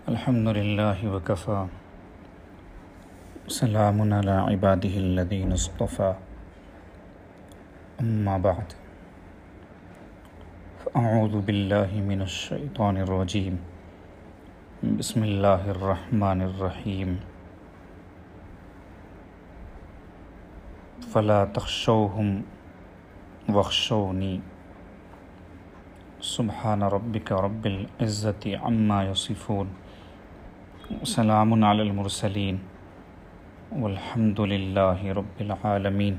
الحمد للہ وکفی سلام علی عبادہ الذین اصطفی اما بعد فاعوذ باللہ من الشیطان الرجیم بسم اللہ الرحمن الرحیم فلا تخشوہم واخشونی سبحان ربک رب العزت عما یصفون سلام علی المرسلین والحمد للہ رب العالمین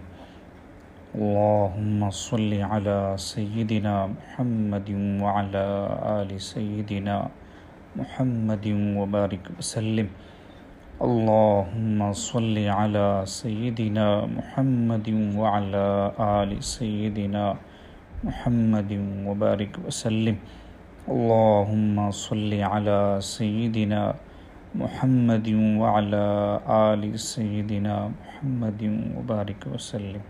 اللہم صل علی سیدنا محمد وعلی آل سیدنا محمد وبارک وسلم اللہم صل علی سیدنا محمد وعلی آل سیدنا محمد وبارک وسلم اللہم صل علی سیدنا محمد وعلی آل سیدنا محمد وبارک وسلم۔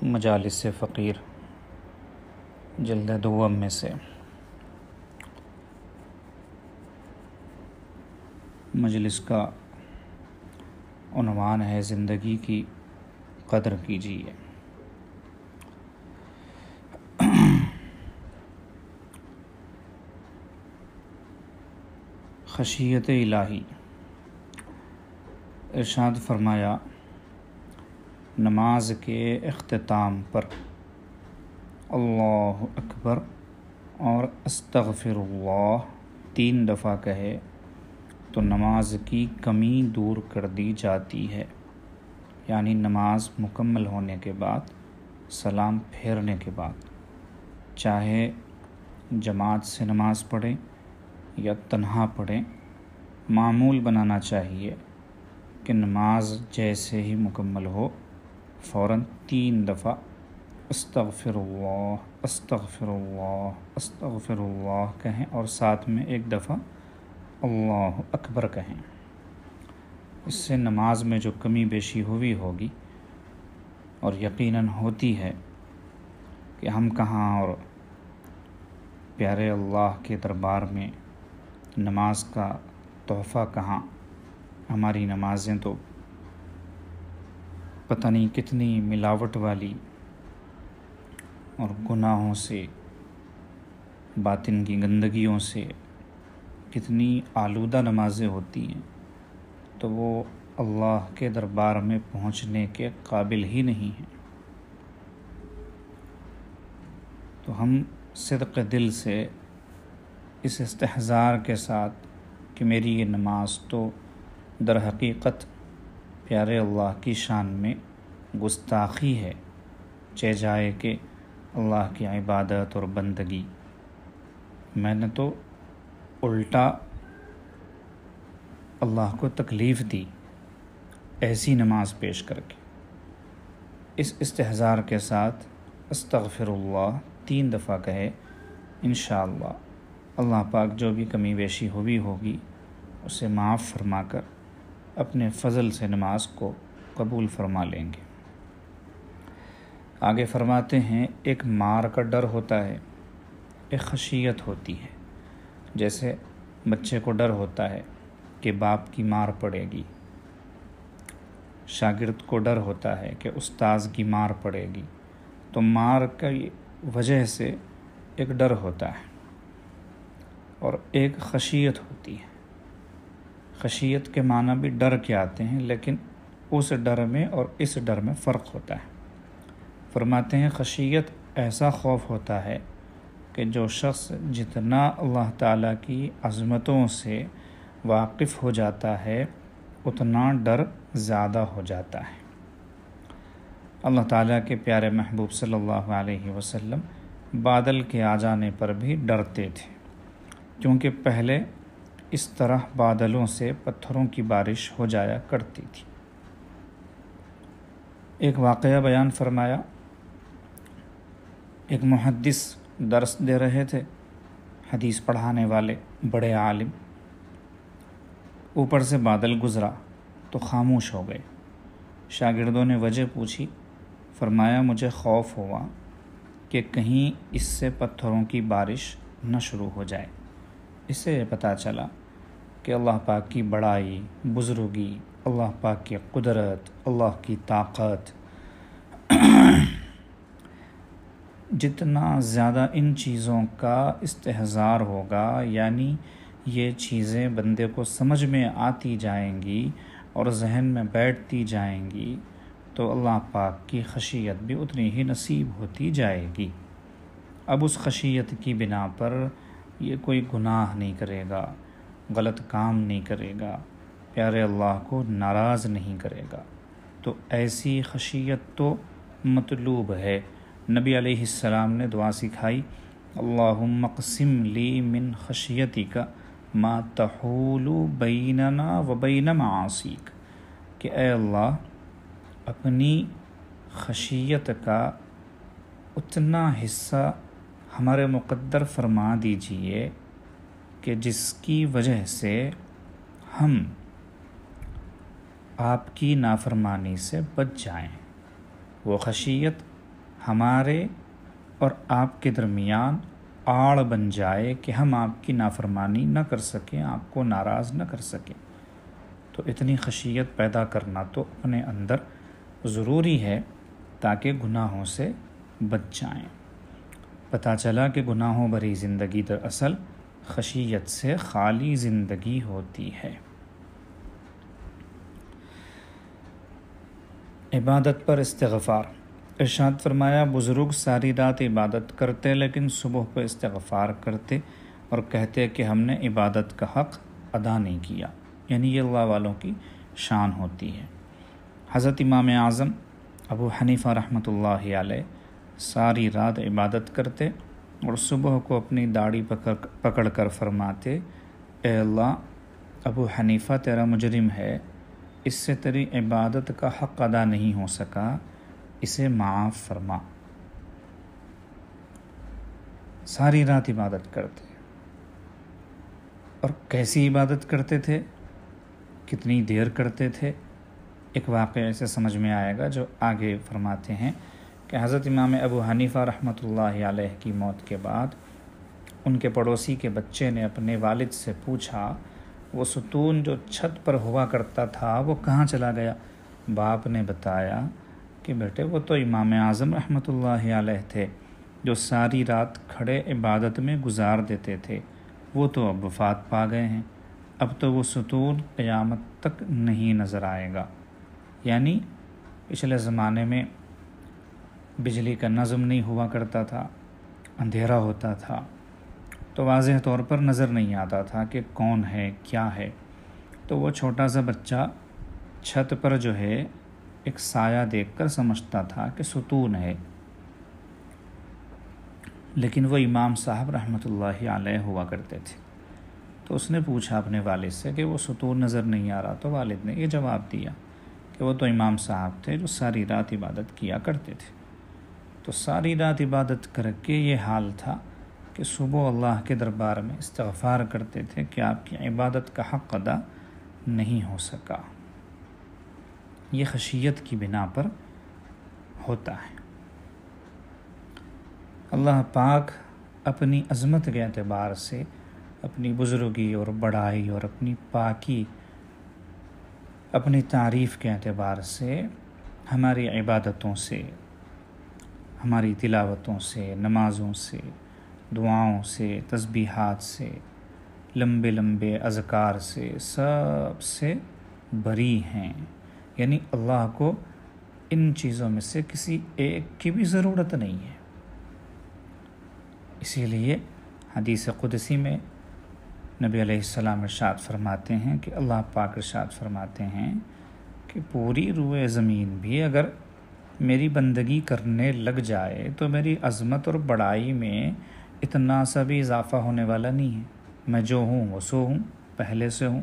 مجالس فقیر جلد دوم میں سے مجلس کا عنوان ہے زندگی کی قدر کیجیے۔ خشیت الہی۔ ارشاد فرمایا، نماز کے اختتام پر اللہ اکبر اور استغفر اللہ 3 دفعہ کہے تو نماز کی کمی دور کر دی جاتی ہے، یعنی نماز مکمل ہونے کے بعد، سلام پھیرنے کے بعد، چاہے جماعت سے نماز پڑھیں یا تنہا پڑھیں، معمول بنانا چاہیے کہ نماز جیسے ہی مکمل ہو فوراً 3 دفعہ استغفر اللہ استغفر اللہ استغفر اللہ کہیں اور ساتھ میں 1 دفعہ اللہ اکبر کہیں۔ اس سے نماز میں جو کمی بیشی ہوئی ہوگی، اور یقیناً ہوتی ہے کہ ہم کہاں اور پیارے اللہ کے دربار میں نماز کا تحفہ کہاں، ہماری نمازیں تو پتہ نہیں کتنی ملاوٹ والی اور گناہوں سے، باطن کی گندگیوں سے کتنی آلودہ نمازیں ہوتی ہیں، تو وہ اللہ کے دربار میں پہنچنے کے قابل ہی نہیں ہیں۔ تو ہم صدق دل سے اس استحضار کے ساتھ کہ میری یہ نماز تو در حقیقت پیارے اللہ کی شان میں گستاخی ہے، چہ جائے کہ اللہ کی عبادت اور بندگی، میں نے تو الٹا اللہ کو تکلیف دی ایسی نماز پیش کر کے، اس استحضار کے ساتھ استغفر اللہ 3 دفعہ کہے، انشاءاللہ اللہ پاک جو بھی کمی بیشی ہوگی اسے معاف فرما کر اپنے فضل سے نماز کو قبول فرما لیں گے۔ آگے فرماتے ہیں، ایک مار کا ڈر ہوتا ہے، ایک خشیت ہوتی ہے۔ جیسے بچے کو ڈر ہوتا ہے کہ باپ کی مار پڑے گی، شاگرد کو ڈر ہوتا ہے کہ استاذ کی مار پڑے گی، تو مار کی وجہ سے ایک ڈر ہوتا ہے اور ایک خشیت ہوتی ہے۔ خشیت کے معنی بھی ڈر کے آتے ہیں، لیکن اس ڈر میں اور اس ڈر میں فرق ہوتا ہے۔ فرماتے ہیں، خشیت ایسا خوف ہوتا ہے کہ جو شخص جتنا اللہ تعالیٰ کی عظمتوں سے واقف ہو جاتا ہے اتنا ڈر زیادہ ہو جاتا ہے۔ اللہ تعالیٰ کے پیارے محبوب صلی اللہ علیہ وسلم بادل کے آ جانے پر بھی ڈرتے تھے، کیونکہ پہلے اس طرح بادلوں سے پتھروں کی بارش ہو جایا کرتی تھی۔ ایک واقعہ بیان فرمایا، ایک محدث درس دے رہے تھے، حدیث پڑھانے والے بڑے عالم، اوپر سے بادل گزرا تو خاموش ہو گئے۔ شاگردوں نے وجہ پوچھی فرمایا مجھے خوف ہوا کہ کہیں اس سے پتھروں کی بارش نہ شروع ہو جائے۔ اس سے یہ پتہ چلا کہ اللہ پاک کی بڑائی، بزرگی، اللہ پاک کی قدرت، اللہ کی طاقت، جتنا زیادہ ان چیزوں کا استحضار ہوگا، یعنی یہ چیزیں بندے کو سمجھ میں آتی جائیں گی اور ذہن میں بیٹھتی جائیں گی، تو اللہ پاک کی خشیت بھی اتنی ہی نصیب ہوتی جائے گی۔ اب اس خشیت کی بنا پر یہ کوئی گناہ نہیں کرے گا، غلط کام نہیں کرے گا، پیارے اللہ کو ناراض نہیں کرے گا، تو ایسی خشیت تو مطلوب ہے۔ نبی علیہ السلام نے دعا سکھائی، اللہم اقسم لی من خشیتک ما تحول بیننا و بین معاصیک، کہ اے اللہ اپنی خشیت کا اتنا حصہ ہمارے مقدر فرما دیجئے کہ جس کی وجہ سے ہم آپ کی نافرمانی سے بچ جائیں۔ وہ خشیت ہمارے اور آپ کے درمیان آڑ بن جائے کہ ہم آپ کی نافرمانی نہ کر سکیں، آپ کو ناراض نہ کر سکیں۔ تو اتنی خشیت پیدا کرنا تو اپنے اندر ضروری ہے تاکہ گناہوں سے بچ جائیں۔ پتہ چلا کہ گناہوں بھری زندگی دراصل خشیت سے خالی زندگی ہوتی ہے۔ عبادت پر استغفار۔ ارشاد فرمایا بزرگ ساری رات عبادت کرتے لیکن صبح پہ استغفار کرتے اور کہتے کہ ہم نے عبادت کا حق ادا نہیں کیا، یعنی یہ اللہ والوں کی شان ہوتی ہے۔ حضرت امام اعظم ابو حنیفہ رحمۃ اللہ علیہ ساری رات عبادت کرتے اور صبح کو اپنی داڑھی پکڑ کر فرماتے، اے اللہ ابو حنیفہ تیرا مجرم ہے، اس سے تیری عبادت کا حق ادا نہیں ہو سکا، اسے معاف فرما۔ ساری رات عبادت کرتے اور کیسی عبادت کرتے تھے، کتنی دیر کرتے تھے، ایک واقعے سے سمجھ میں آئے گا جو آگے فرماتے ہیں کہ حضرت امام ابو حنیفہ رحمۃ اللہ علیہ کی موت کے بعد ان کے پڑوسی کے بچے نے اپنے والد سے پوچھا وہ ستون جو چھت پر ہوا کرتا تھا وہ کہاں چلا گیا؟ باپ نے بتایا کہ بیٹے وہ تو امام اعظم رحمۃ اللہ علیہ تھے جو ساری رات کھڑے عبادت میں گزار دیتے تھے، وہ تو اب وفات پا گئے ہیں، اب تو وہ ستون قیامت تک نہیں نظر آئے گا۔ یعنی پچھلے زمانے میں بجلی کا نظم نہیں ہوا کرتا تھا، اندھیرا ہوتا تھا، تو واضح طور پر نظر نہیں آتا تھا کہ کون ہے کیا ہے، تو وہ چھوٹا سا بچہ چھت پر جو ہے ایک سایہ دیکھ کر سمجھتا تھا کہ ستون ہے، لیکن وہ امام صاحب رحمۃ اللہ علیہ ہوا کرتے تھے۔ تو اس نے پوچھا اپنے والد سے کہ وہ ستون نظر نہیں آ رہا، تو والد نے یہ جواب دیا کہ وہ تو امام صاحب تھے جو ساری رات عبادت کیا کرتے تھے۔ تو ساری رات عبادت کر کے یہ حال تھا کہ صبح اللہ کے دربار میں استغفار کرتے تھے کہ آپ کی عبادت کا حق ادا نہیں ہو سکا۔ یہ خشیت کی بنا پر ہوتا ہے۔ اللہ پاک اپنی عظمت کے اعتبار سے، اپنی بزرگی اور بڑائی اور اپنی پاکی، اپنی تعریف کے اعتبار سے ہماری عبادتوں سے، ہماری تلاوتوں سے، نمازوں سے، دعاؤں سے، تسبیحات سے، لمبے لمبے اذکار سے سب سے بری ہیں، یعنی اللہ کو ان چیزوں میں سے کسی ایک کی بھی ضرورت نہیں ہے۔ اسی لیے حدیث قدسی میں نبی علیہ السلام ارشاد فرماتے ہیں کہ اللہ پاک ارشاد فرماتے ہیں کہ پوری روئے زمین بھی اگر میری بندگی کرنے لگ جائے تو میری عظمت اور بڑائی میں اتنا سا بھی اضافہ ہونے والا نہیں ہے، میں جو ہوں وہ سو ہوں، پہلے سے ہوں،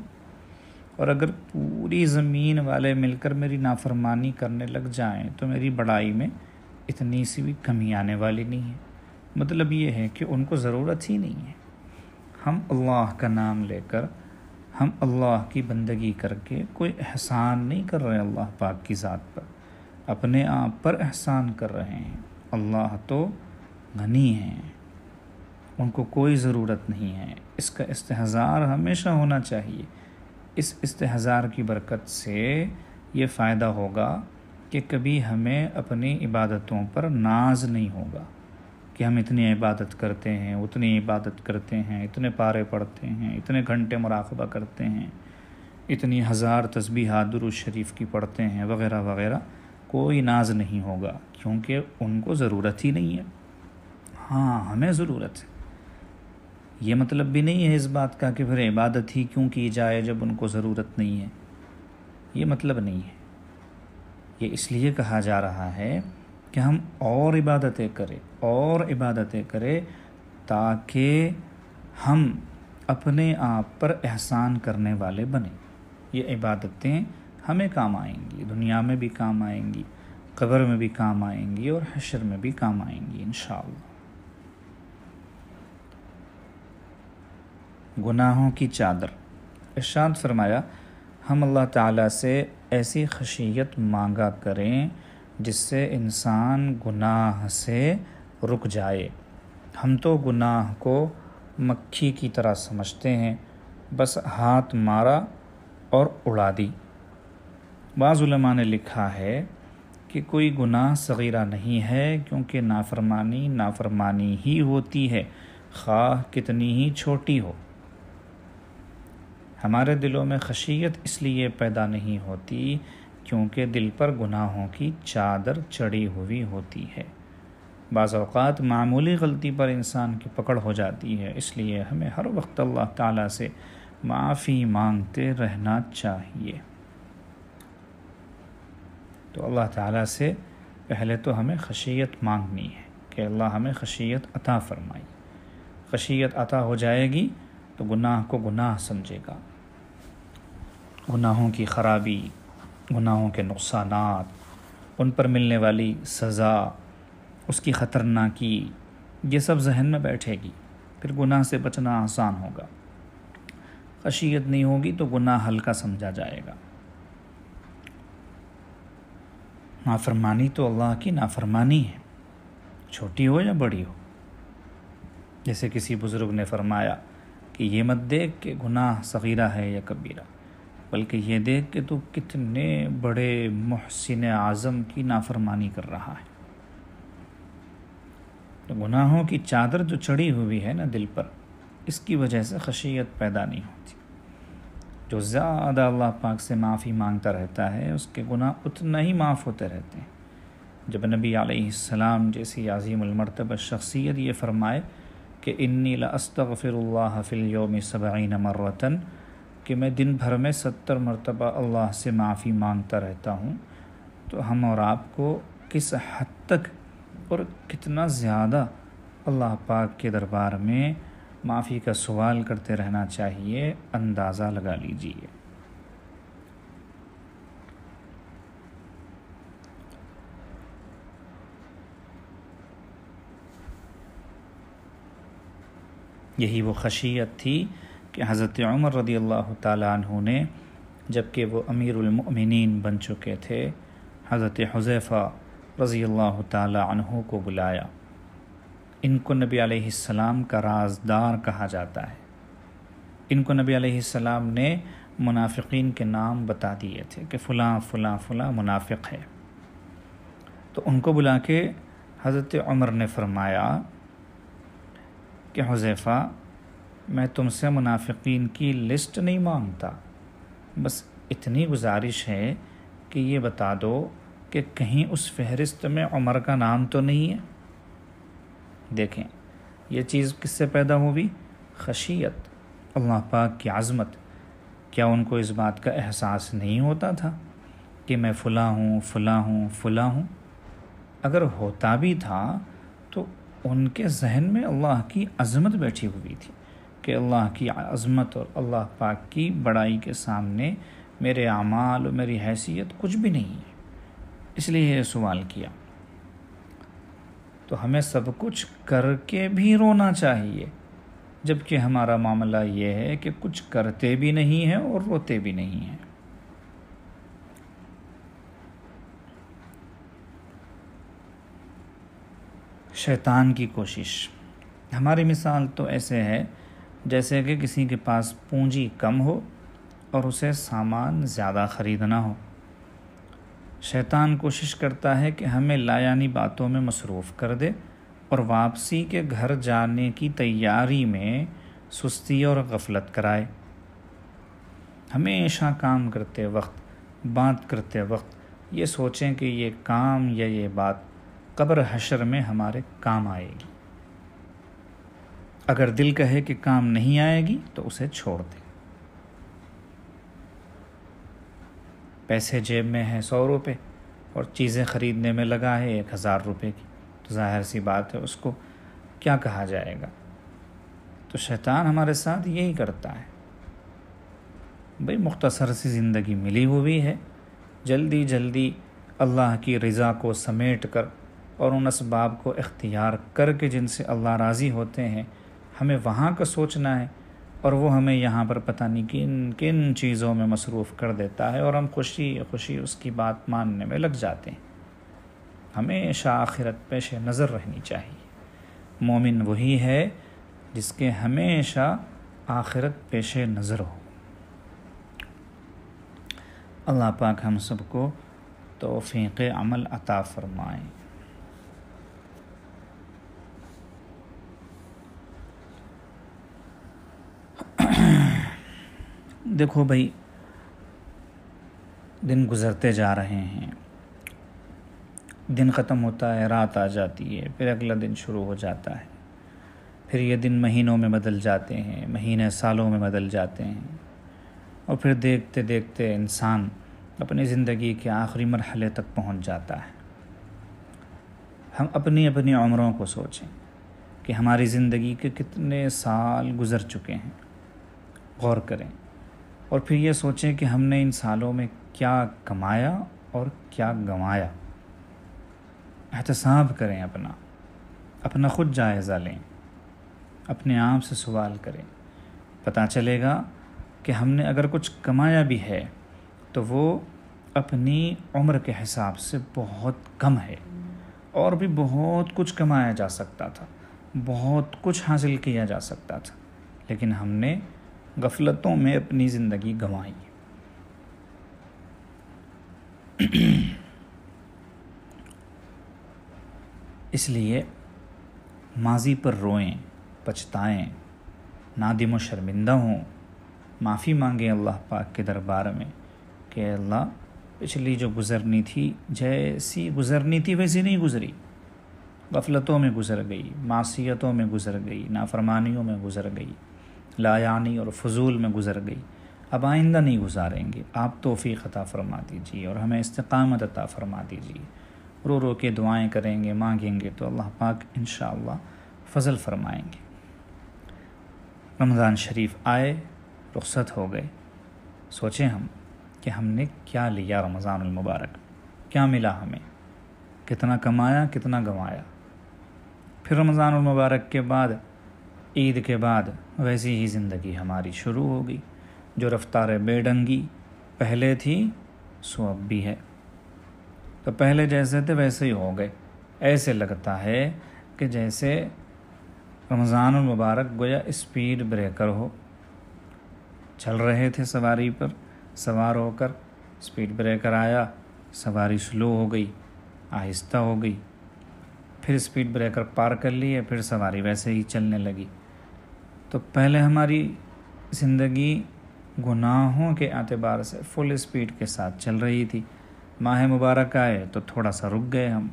اور اگر پوری زمین والے مل کر میری نافرمانی کرنے لگ جائیں تو میری بڑائی میں اتنی سی بھی کمی آنے والی نہیں ہے۔ مطلب یہ ہے کہ ان کو ضرورت ہی نہیں ہے۔ ہم اللہ کا نام لے کر، ہم اللہ کی بندگی کر کے کوئی احسان نہیں کر رہے اللہ پاک کی ذات پر، اپنے آپ پر احسان کر رہے ہیں۔ اللہ تو غنی ہیں، ان کو کوئی ضرورت نہیں ہے۔ اس کا استحضار ہمیشہ ہونا چاہیے۔ اس استحضار کی برکت سے یہ فائدہ ہوگا کہ کبھی ہمیں اپنی عبادتوں پر ناز نہیں ہوگا کہ ہم اتنی عبادت کرتے ہیں، اتنی عبادت کرتے ہیں، اتنے پارے پڑھتے ہیں، اتنے گھنٹے مراقبہ کرتے ہیں، اتنی ہزار تسبیحات درود شریف کی پڑھتے ہیں وغیرہ وغیرہ۔ کوئی ناز نہیں ہوگا کیونکہ ان کو ضرورت ہی نہیں ہے۔ ہاں ہمیں ضرورت ہے۔ یہ مطلب بھی نہیں ہے اس بات کا کہ پھر عبادت ہی کیوں کی جائے جب ان کو ضرورت نہیں ہے، یہ مطلب نہیں ہے۔ یہ اس لیے کہا جا رہا ہے کہ ہم اور عبادتیں کریں تاکہ ہم اپنے آپ پر احسان کرنے والے بنیں۔ یہ عبادتیں ہمیں کام آئیں گی، دنیا میں بھی کام آئیں گی، قبر میں بھی کام آئیں گی اور حشر میں بھی کام آئیں گی انشاءاللہ۔ گناہوں کی چادر۔ ارشاد فرمایا ہم اللہ تعالیٰ سے ایسی خشیت مانگا کریں جس سے انسان گناہ سے رک جائے۔ ہم تو گناہ کو مکھی کی طرح سمجھتے ہیں، بس ہاتھ مارا اور اڑا دی۔ بعض علماء نے لکھا ہے کہ کوئی گناہ صغیرہ نہیں ہے کیونکہ نافرمانی ہی ہوتی ہے، خواہ کتنی ہی چھوٹی ہو۔ ہمارے دلوں میں خشیت اس لیے پیدا نہیں ہوتی کیونکہ دل پر گناہوں کی چادر چڑھی ہوئی ہوتی ہے۔ بعض اوقات معمولی غلطی پر انسان کی پکڑ ہو جاتی ہے، اس لیے ہمیں ہر وقت اللہ تعالیٰ سے معافی مانگتے رہنا چاہیے۔ تو اللہ تعالیٰ سے پہلے تو ہمیں خشیت مانگنی ہے کہ اللہ ہمیں خشیت عطا فرمائی۔ خشیت عطا ہو جائے گی تو گناہ کو گناہ سمجھے گا، گناہوں کی خرابی، گناہوں کے نقصانات، ان پر ملنے والی سزا، اس کی خطرناکی، یہ سب ذہن میں بیٹھے گی، پھر گناہ سے بچنا آسان ہوگا۔ خشیت نہیں ہوگی تو گناہ ہلکا سمجھا جائے گا۔ نافرمانی تو اللہ کی نافرمانی ہے، چھوٹی ہو یا بڑی ہو۔ جیسے کسی بزرگ نے فرمایا کہ یہ مت دیکھ کہ گناہ صغیرہ ہے یا کبیرہ، بلکہ یہ دیکھ کہ تو کتنے بڑے محسن اعظم کی نافرمانی کر رہا ہے۔ تو گناہوں کی چادر جو چڑھی ہوئی ہے نا دل پر، اس کی وجہ سے خشیت پیدا نہیں ہوتی۔ جو زیادہ اللہ پاک سے معافی مانگتا رہتا ہے اس کے گناہ اتنا ہی معاف ہوتے رہتے ہیں۔ جب نبی علیہ السلام جیسی عظیم المرتبہ شخصیت یہ فرمائے کہ انی لاستغفر اللہ فی الیوم 70 مرۃ، کہ میں دن بھر میں 70 مرتبہ اللہ سے معافی مانگتا رہتا ہوں، تو ہم اور آپ کو کس حد تک اور کتنا زیادہ اللہ پاک کے دربار میں معافی کا سوال کرتے رہنا چاہیے، اندازہ لگا لیجیے۔ یہی وہ خشیت تھی کہ حضرت عمر رضی اللہ تعالیٰ عنہ نے جب کہ وہ امیر المؤمنین بن چکے تھے، حضرت حذیفہ رضی اللہ تعالیٰ عنہ کو بلایا۔ ان کو نبی علیہ السلام کا رازدار کہا جاتا ہے۔ ان کو نبی علیہ السلام نے منافقین کے نام بتا دیے تھے کہ فلاں فلاں فلاں منافق ہے۔ تو ان کو بلا کے حضرت عمر نے فرمایا کہ حذیفہ، میں تم سے منافقین کی لسٹ نہیں مانگتا، بس اتنی گزارش ہے کہ یہ بتا دو کہ کہیں اس فہرست میں عمر کا نام تو نہیں ہے۔ دیکھیں یہ چیز کس سے پیدا ہوئی؟ خشیت، اللہ پاک کی عظمت۔ کیا ان کو اس بات کا احساس نہیں ہوتا تھا کہ میں فلاں ہوں فلاں ہوں فلاں ہوں؟ اگر ہوتا بھی تھا تو ان کے ذہن میں اللہ کی عظمت بیٹھی ہوئی تھی کہ اللہ کی عظمت اور اللہ پاک کی بڑائی کے سامنے میرے اعمال اور میری حیثیت کچھ بھی نہیں ہے، اس لیے یہ سوال کیا۔ تو ہمیں سب کچھ کر کے بھی رونا چاہیے، جبکہ ہمارا معاملہ یہ ہے کہ کچھ کرتے بھی نہیں ہیں اور روتے بھی نہیں ہیں۔ شیطان کی کوشش۔ ہماری مثال تو ایسے ہے جیسے کہ کسی کے پاس پونجی کم ہو اور اسے سامان زیادہ خریدنا ہو۔ شیطان کوشش کرتا ہے کہ ہمیں لایعنی باتوں میں مصروف کر دے اور واپسی کے گھر جانے کی تیاری میں سستی اور غفلت کرائے۔ ہمیشہ کام کرتے وقت، بات کرتے وقت یہ سوچیں کہ یہ کام یا یہ بات قبر حشر میں ہمارے کام آئے گی۔ اگر دل کہے کہ کام نہیں آئے گی تو اسے چھوڑ دیں۔ پیسے جیب میں ہے 100 روپے اور چیزیں خریدنے میں لگا ہے 1000 روپے کی، تو ظاہر سی بات ہے اس کو کیا کہا جائے گا۔ تو شیطان ہمارے ساتھ یہی کرتا ہے۔ بھئی مختصر سی زندگی ملی ہوئی ہے، جلدی جلدی اللہ کی رضا کو سمیٹ کر اور ان اسباب کو اختیار کر کے جن سے اللہ راضی ہوتے ہیں ہمیں وہاں کا سوچنا ہے، اور وہ ہمیں یہاں پر پتہ نہیں کن کن چیزوں میں مصروف کر دیتا ہے اور ہم خوشی خوشی اس کی بات ماننے میں لگ جاتے ہیں۔ ہمیشہ آخرت پیش نظر رہنی چاہیے۔ مومن وہی ہے جس کے ہمیشہ آخرت پیش نظر ہو۔ اللہ پاک ہم سب کو توفیق عمل عطا فرمائے۔ دیکھو بھائی، دن گزرتے جا رہے ہیں، دن ختم ہوتا ہے، رات آ جاتی ہے، پھر اگلا دن شروع ہو جاتا ہے، پھر یہ دن مہینوں میں بدل جاتے ہیں، مہینے سالوں میں بدل جاتے ہیں، اور پھر دیکھتے دیکھتے انسان اپنی زندگی کے آخری مرحلے تک پہنچ جاتا ہے۔ ہم اپنی اپنی عمروں کو سوچیں کہ ہماری زندگی کے کتنے سال گزر چکے ہیں، غور کریں، اور پھر یہ سوچیں کہ ہم نے ان سالوں میں کیا کمایا اور کیا گنوایا۔ احتساب کریں، اپنا خود جائزہ لیں، اپنے آپ سے سوال کریں۔ پتہ چلے گا کہ ہم نے اگر کچھ کمایا بھی ہے تو وہ اپنی عمر کے حساب سے بہت کم ہے، اور بھی بہت کچھ کمایا جا سکتا تھا، بہت کچھ حاصل کیا جا سکتا تھا، لیکن ہم نے غفلتوں میں اپنی زندگی گنوائی۔ اس لیے ماضی پر روئیں، پچھتائیں، نادم و شرمندہ ہوں، معافی مانگیں اللہ پاک کے دربار میں کہ اللہ پچھلی جو گزرنی تھی، جیسی گزرنی تھی ویسی نہیں گزری، غفلتوں میں گزر گئی، معصیتوں میں گزر گئی، نافرمانیوں میں گزر گئی، لایعنی اور فضول میں گزر گئی، اب آئندہ نہیں گزاریں گے۔ آپ توفیق عطا فرما دیجیے اور ہمیں استقامت عطا فرما دیجیے۔ رو رو کے دعائیں کریں گے، مانگیں گے تو اللہ پاک انشاءاللہ فضل فرمائیں گے۔ رمضان شریف آئے، رخصت ہو گئے، سوچیں ہم کہ ہم نے کیا لیا رمضان المبارک، کیا ملا ہمیں، کتنا کمایا، کتنا گنوایا۔ پھر رمضان المبارک کے بعد، عید کے بعد ویسی ہی زندگی ہماری شروع ہو گئی، جو رفتار بے ڈنگی پہلے تھی سو اب بھی ہے۔ تو پہلے جیسے تھے ویسے ہی ہو گئے۔ ایسے لگتا ہے کہ جیسے رمضان المبارک گویا اسپیڈ بریکر ہو، چل رہے تھے سواری پر سوار ہو کر، اسپیڈ بریکر آیا، سواری سلو ہو گئی، آہستہ ہو گئی، پھر اسپیڈ بریکر پار کر لیے، پھر سواری ویسے ہی چلنے لگی۔ تو پہلے ہماری زندگی گناہوں کے اعتبار سے فل اسپیڈ کے ساتھ چل رہی تھی، ماہ مبارک آئے تو تھوڑا سا رک گئے، ہم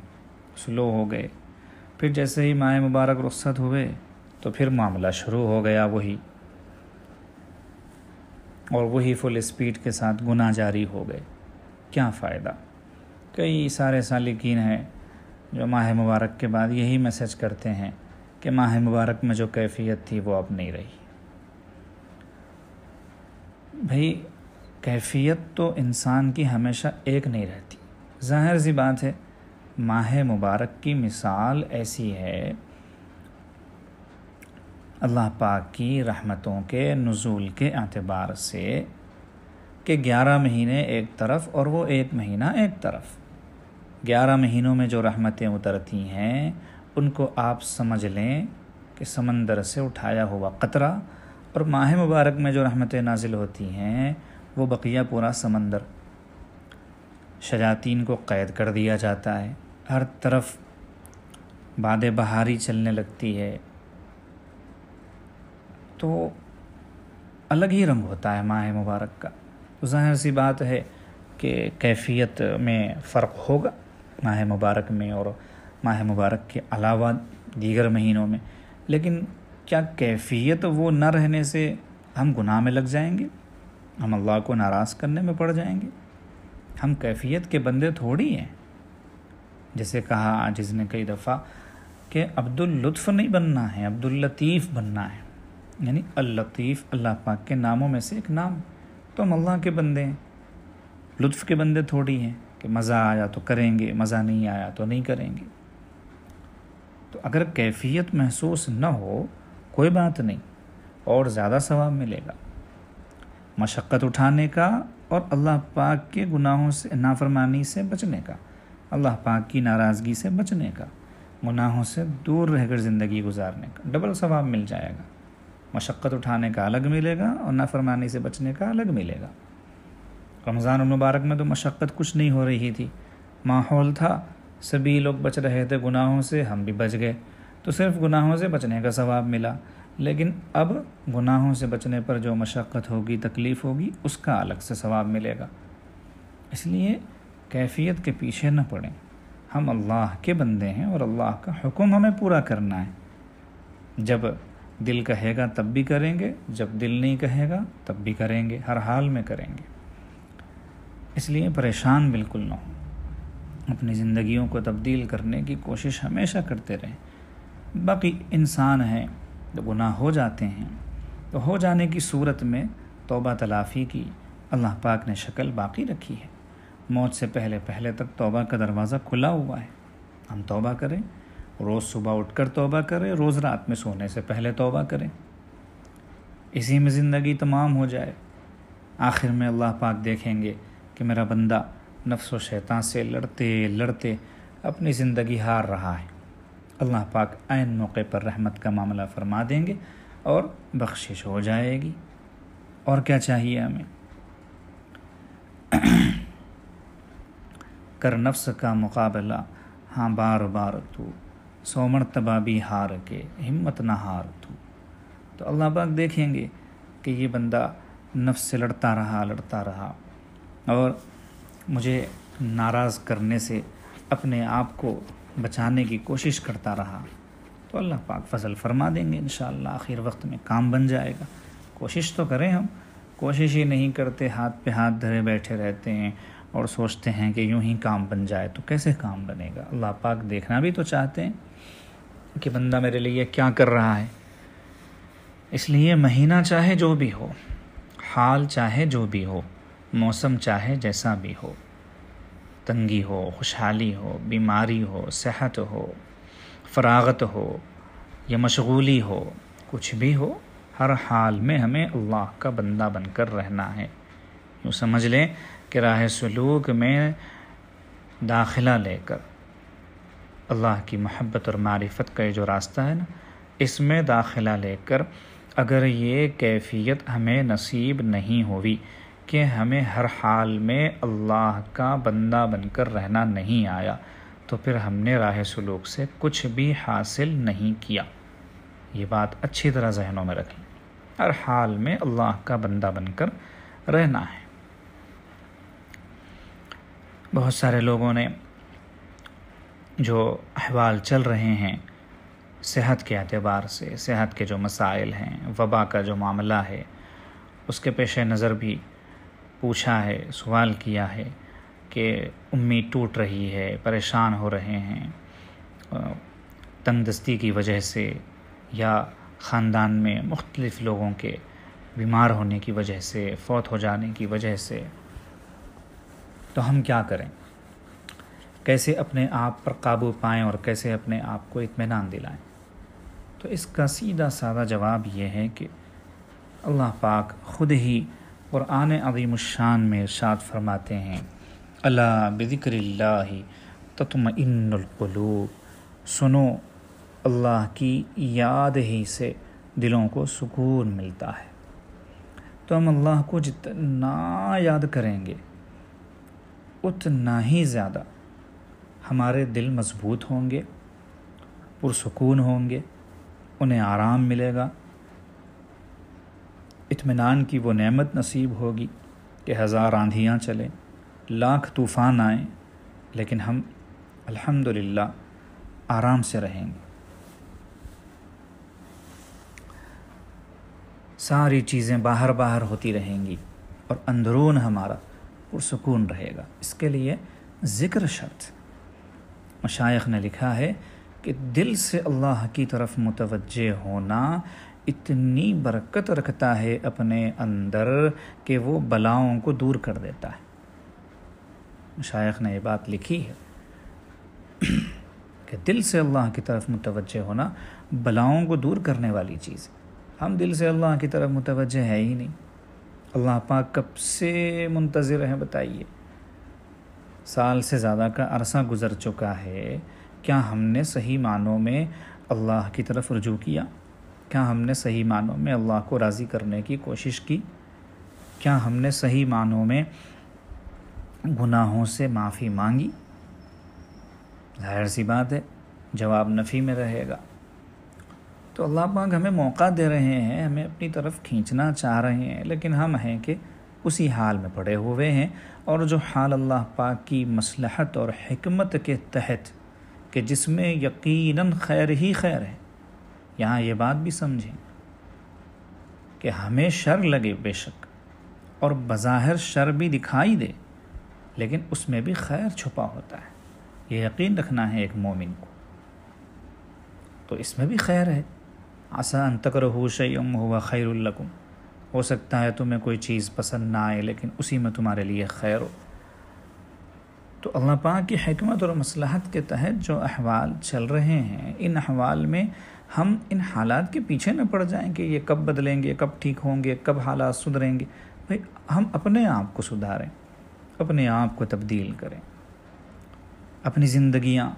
سلو ہو گئے، پھر جیسے ہی ماہ مبارک رخصت ہوئے تو پھر معاملہ شروع ہو گیا وہی، اور وہی فل اسپیڈ کے ساتھ گناہ جاری ہو گئے۔ کیا فائدہ؟ کئی سارے سالکین ہیں جو ماہ مبارک کے بعد یہی میسج کرتے ہیں کہ ماہ مبارک میں جو کیفیت تھی وہ اب نہیں رہی۔ بھئی کیفیت تو انسان کی ہمیشہ ایک نہیں رہتی، ظاہر سی بات ہے۔ ماہ مبارک کی مثال ایسی ہے اللہ پاک کی رحمتوں کے نزول کے اعتبار سے کہ 11 مہینے ایک طرف اور وہ ایک مہینہ ایک طرف۔ 11 مہینوں میں جو رحمتیں اترتی ہیں ان کو آپ سمجھ لیں کہ سمندر سے اٹھایا ہوا قطرہ، اور ماہ مبارک میں جو رحمتیں نازل ہوتی ہیں وہ بقیہ پورا سمندر۔ شیاطین کو قید کر دیا جاتا ہے، ہر طرف باد بہاری چلنے لگتی ہے، تو الگ ہی رنگ ہوتا ہے ماہ مبارک کا۔ تو ظاہر سی بات ہے کہ کیفیت میں فرق ہوگا ماہ مبارک میں اور ماہ مبارک کے علاوہ دیگر مہینوں میں، لیکن کیا کیفیت وہ نہ رہنے سے ہم گناہ میں لگ جائیں گے، ہم اللہ کو ناراض کرنے میں پڑ جائیں گے؟ ہم کیفیت کے بندے تھوڑی ہیں۔ جیسے کہا عاجز نے کئی دفعہ کہ عبد اللطف نہیں بننا ہے، عبد اللطیف بننا ہے، یعنی اللطیف اللہ پاک کے ناموں میں سے ایک نام۔ تو ہم اللہ کے بندے ہیں، لطف کے بندے تھوڑی ہیں کہ مزہ آیا تو کریں گے، مزہ نہیں آیا تو نہیں کریں گے۔ تو اگر کیفیت محسوس نہ ہو کوئی بات نہیں، اور زیادہ ثواب ملے گا مشقت اٹھانے کا اور اللہ پاک کے گناہوں سے، نافرمانی سے بچنے کا، اللہ پاک کی ناراضگی سے بچنے کا، گناہوں سے دور رہ کر زندگی گزارنے کا، ڈبل ثواب مل جائے گا۔ مشقت اٹھانے کا الگ ملے گا اور نافرمانی سے بچنے کا الگ ملے گا۔ رمضان المبارک میں تو مشقت کچھ نہیں ہو رہی تھی، ماحول تھا، سبھی لوگ بچ رہے تھے گناہوں سے، ہم بھی بچ گئے، تو صرف گناہوں سے بچنے کا ثواب ملا۔ لیکن اب گناہوں سے بچنے پر جو مشقت ہوگی، تکلیف ہوگی، اس کا الگ سے ثواب ملے گا۔ اس لیے کیفیت کے پیچھے نہ پڑیں، ہم اللہ کے بندے ہیں اور اللہ کا حکم ہمیں پورا کرنا ہے۔ جب دل کہے گا تب بھی کریں گے، جب دل نہیں کہے گا تب بھی کریں گے، ہر حال میں کریں گے۔ اس لیے پریشان بالکل نہ ہوں، اپنی زندگیوں کو تبدیل کرنے کی کوشش ہمیشہ کرتے رہیں۔ باقی انسان ہیں تو گناہ ہو جاتے ہیں، تو ہو جانے کی صورت میں توبہ تلافی کی اللہ پاک نے شکل باقی رکھی ہے۔ موت سے پہلے تک توبہ کا دروازہ کھلا ہوا ہے، ہم توبہ کریں، روز صبح اٹھ کر توبہ کریں، روز رات میں سونے سے پہلے توبہ کریں، اسی میں زندگی تمام ہو جائے۔ آخر میں اللہ پاک دیکھیں گے کہ میرا بندہ نفس و شیطان سے لڑتے لڑتے اپنی زندگی ہار رہا ہے، اللہ پاک عین موقع پر رحمت کا معاملہ فرما دیں گے اور بخشش ہو جائے گی۔ اور کیا چاہیے ہمیں؟ کر نفس کا مقابلہ ہاں بار بار تو، 100 مرتبہ بھی ہار کے ہمت نہ ہار تو اللہ پاک دیکھیں گے کہ یہ بندہ نفس سے لڑتا رہا اور مجھے ناراض کرنے سے اپنے آپ کو بچانے کی کوشش کرتا رہا، تو اللہ پاک فضل فرما دیں گے انشاءاللہ، آخر وقت میں کام بن جائے گا۔ کوشش تو کریں، ہم کوشش ہی نہیں کرتے، ہاتھ پہ ہاتھ دھرے بیٹھے رہتے ہیں اور سوچتے ہیں کہ یوں ہی کام بن جائے، تو کیسے کام بنے گا؟ اللہ پاک دیکھنا بھی تو چاہتے ہیں کہ بندہ میرے لیے کیا کر رہا ہے۔ اس لیے مہینہ چاہے جو بھی ہو، حال چاہے جو بھی ہو، موسم چاہے جیسا بھی ہو، تنگی ہو، خوشحالی ہو، بیماری ہو، صحت ہو، فراغت ہو یا مشغولی ہو، کچھ بھی ہو، ہر حال میں ہمیں اللہ کا بندہ بن کر رہنا ہے۔ یوں سمجھ لیں کہ راہ سلوک میں داخلہ لے کر اللہ کی محبت اور معرفت کا یہ جو راستہ ہے نا، اس میں داخلہ لے کر اگر یہ کیفیت ہمیں نصیب نہیں ہوئی کہ ہمیں ہر حال میں اللہ کا بندہ بن کر رہنا نہیں آیا، تو پھر ہم نے راہ سلوک سے کچھ بھی حاصل نہیں کیا۔ یہ بات اچھی طرح ذہنوں میں رکھیں، ہر حال میں اللہ کا بندہ بن کر رہنا ہے۔ بہت سارے لوگوں نے جو احوال چل رہے ہیں صحت کے اعتبار سے، صحت کے جو مسائل ہیں، وبا کا جو معاملہ ہے، اس کے پیش نظر بھی پوچھا ہے، سوال کیا ہے کہ امید ٹوٹ رہی ہے، پریشان ہو رہے ہیں، تنگ دستی کی وجہ سے یا خاندان میں مختلف لوگوں کے بیمار ہونے کی وجہ سے، فوت ہو جانے کی وجہ سے، تو ہم کیا کریں؟ کیسے اپنے آپ پر قابو پائیں اور کیسے اپنے آپ کو اطمینان دلائیں؟ تو اس کا سیدھا سادہ جواب یہ ہے کہ اللہ پاک خود ہی قرآن عظیم الشان میں ارشاد فرماتے ہیں، الا بذکر اللہ تطمئن القلوب، سنو اللہ کی یاد ہی سے دلوں کو سکون ملتا ہے۔ تو ہم اللہ کو جتنا یاد کریں گے اتنا ہی زیادہ ہمارے دل مضبوط ہوں گے، پرسکون ہوں گے، انہیں آرام ملے گا، اطمینان کی وہ نعمت نصیب ہوگی کہ 1000 آندھیاں چلیں، 1,00,000 طوفان آئیں، لیکن ہم الحمدللہ آرام سے رہیں گے۔ ساری چیزیں باہر ہوتی رہیں گی اور اندرون ہمارا پرسکون رہے گا۔ اس کے لیے ذکر شرط۔ مشائخ نے لکھا ہے کہ دل سے اللہ کی طرف متوجہ ہونا اتنی برکت رکھتا ہے اپنے اندر کہ وہ بلاؤں کو دور کر دیتا ہے۔ مشائخ نے یہ بات لکھی ہے کہ دل سے اللہ کی طرف متوجہ ہونا بلاؤں کو دور کرنے والی چیز ہے۔ ہم دل سے اللہ کی طرف متوجہ ہے ہی نہیں۔ اللہ پاک کب سے منتظر ہیں بتائیے؟ سال سے زیادہ کا عرصہ گزر چکا ہے، کیا ہم نے صحیح معنوں میں اللہ کی طرف رجوع کیا؟ کیا ہم نے صحیح معنوں میں اللہ کو راضی کرنے کی کوشش کی؟ کیا ہم نے صحیح معنوں میں گناہوں سے معافی مانگی؟ ظاہر سی بات ہے جواب نفی میں رہے گا۔ تو اللہ پاک ہمیں موقع دے رہے ہیں، ہمیں اپنی طرف کھینچنا چاہ رہے ہیں، لیکن ہم ہیں کہ اسی حال میں پڑے ہوئے ہیں، اور جو حال اللہ پاک کی مصلحت اور حکمت کے تحت کہ جس میں یقیناً خیر ہی خیر ہے۔ یہاں یہ بات بھی سمجھیں کہ ہمیں شر لگے بے شک، اور بظاہر شر بھی دکھائی دے، لیکن اس میں بھی خیر چھپا ہوتا ہے، یہ یقین رکھنا ہے ایک مومن کو۔ تو اس میں بھی خیر ہے۔ عسیٰ ان تکرہوا شیئا وہو خیر لکم، ہو سکتا ہے تمہیں کوئی چیز پسند نہ آئے لیکن اسی میں تمہارے لیے خیر ہو۔ تو اللہ پاک کی حکمت اور مصلحت کے تحت جو احوال چل رہے ہیں، ان احوال میں ہم ان حالات کے پیچھے نہ پڑ جائیں کہ یہ کب بدلیں گے، کب ٹھیک ہوں گے، کب حالات سدھریں گے۔ بھئی ہم اپنے آپ کو سدھاریں، اپنے آپ کو تبدیل کریں، اپنی زندگیاں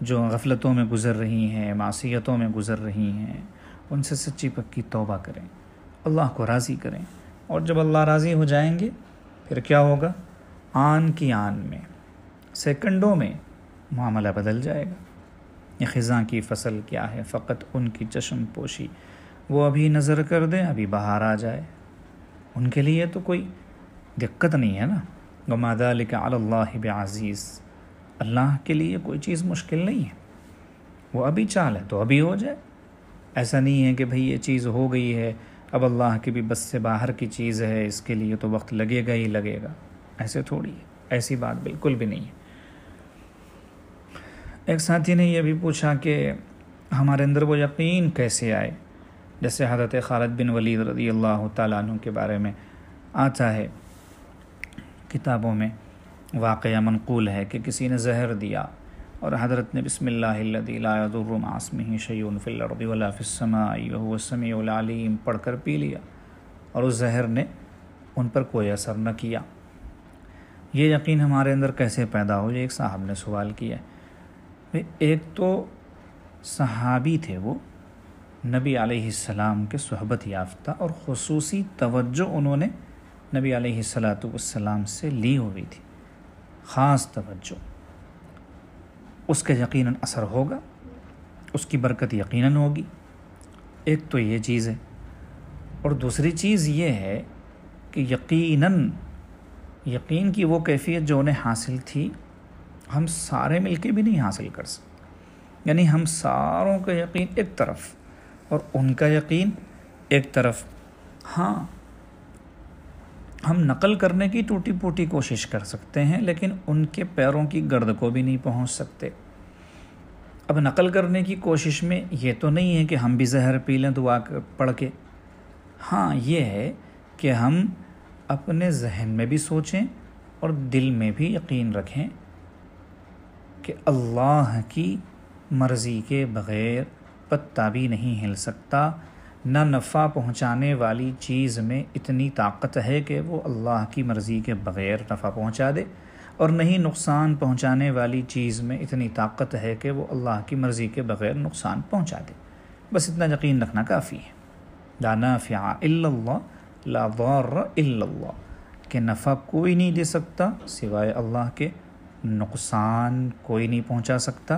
جو غفلتوں میں گزر رہی ہیں، معصیتوں میں گزر رہی ہیں، ان سے سچی پکی توبہ کریں، اللہ کو راضی کریں، اور جب اللہ راضی ہو جائیں گے پھر کیا ہوگا؟ آن کی آن میں، سیکنڈوں میں معاملہ بدل جائے گا۔ یہ خزاں کی فصل کیا ہے، فقط ان کی چشم پوشی، وہ ابھی نظر کر دیں ابھی بہار آ جائے، ان کے لیے تو کوئی دقت نہیں ہے نا۔ وما ذلک علی اللہ بعزیز، اللہ کے لیے کوئی چیز مشکل نہیں ہے، وہ ابھی چاہ لے تو ابھی ہو جائے۔ ایسا نہیں ہے کہ بھئی یہ چیز ہو گئی ہے، اب اللہ کی بھی بس سے باہر کی چیز ہے، اس کے لیے تو وقت لگے گا ہی لگے گا، ایسے تھوڑی ہے، ایسی بات بالکل بھی نہیں ہے۔ ایک ساتھی نے یہ بھی پوچھا کہ ہمارے اندر وہ یقین کیسے آئے، جیسے حضرت خالد بن ولید رضی اللہ تعالیٰ عنہ کے بارے میں آتا ہے کتابوں میں، واقعہ منقول ہے کہ کسی نے زہر دیا اور حضرت نے بسم اللہ الذی لا یضر مع اسمہ شیء فی الارض ولا فی السماء وہو السمیع العلیم پڑھ کر پی لیا، اور اس زہر نے ان پر کوئی اثر نہ کیا۔ یہ یقین ہمارے اندر کیسے پیدا ہو؟ یہ ایک صاحب نے سوال کیا ہے۔ ایک تو صحابی تھے، وہ نبی علیہ السلام کے صحبت یافتہ، اور خصوصی توجہ انہوں نے نبی علیہ السلام سے لی ہوئی تھی، خاص توجہ، اس کا یقیناً اثر ہوگا، اس کی برکت یقیناً ہوگی۔ ایک تو یہ چیز ہے، اور دوسری چیز یہ ہے کہ یقین کی وہ کیفیت جو انہیں حاصل تھی ہم سارے مل کے بھی نہیں حاصل کر سکتے، یعنی ہم ساروں کا یقین ایک طرف اور ان کا یقین ایک طرف۔ ہاں ہم نقل کرنے کی ٹوٹی پوٹی کوشش کر سکتے ہیں، لیکن ان کے پیروں کی گرد کو بھی نہیں پہنچ سکتے۔ اب نقل کرنے کی کوشش میں یہ تو نہیں ہے کہ ہم بھی زہر پی لیں دعا پڑھ کے، ہاں یہ ہے کہ ہم اپنے ذہن میں بھی سوچیں اور دل میں بھی یقین رکھیں کہ اللہ کی مرضی کے بغیر پتہ بھی نہیں ہل سکتا، نہ نفع پہنچانے والی چیز میں اتنی طاقت ہے کہ وہ اللہ کی مرضی کے بغیر نفع پہنچا دے، اور نہیں نقصان پہنچانے والی چیز میں اتنی طاقت ہے کہ وہ اللہ کی مرضی کے بغیر نقصان پہنچا دے. بس اتنا یقین رکھنا کافی ہے. لا نافع الا اللہ لا ضار الا اللہ، کہ نفع کوئی نہیں دے سکتا سوائے اللہ کے، نقصان کوئی نہیں پہنچا سکتا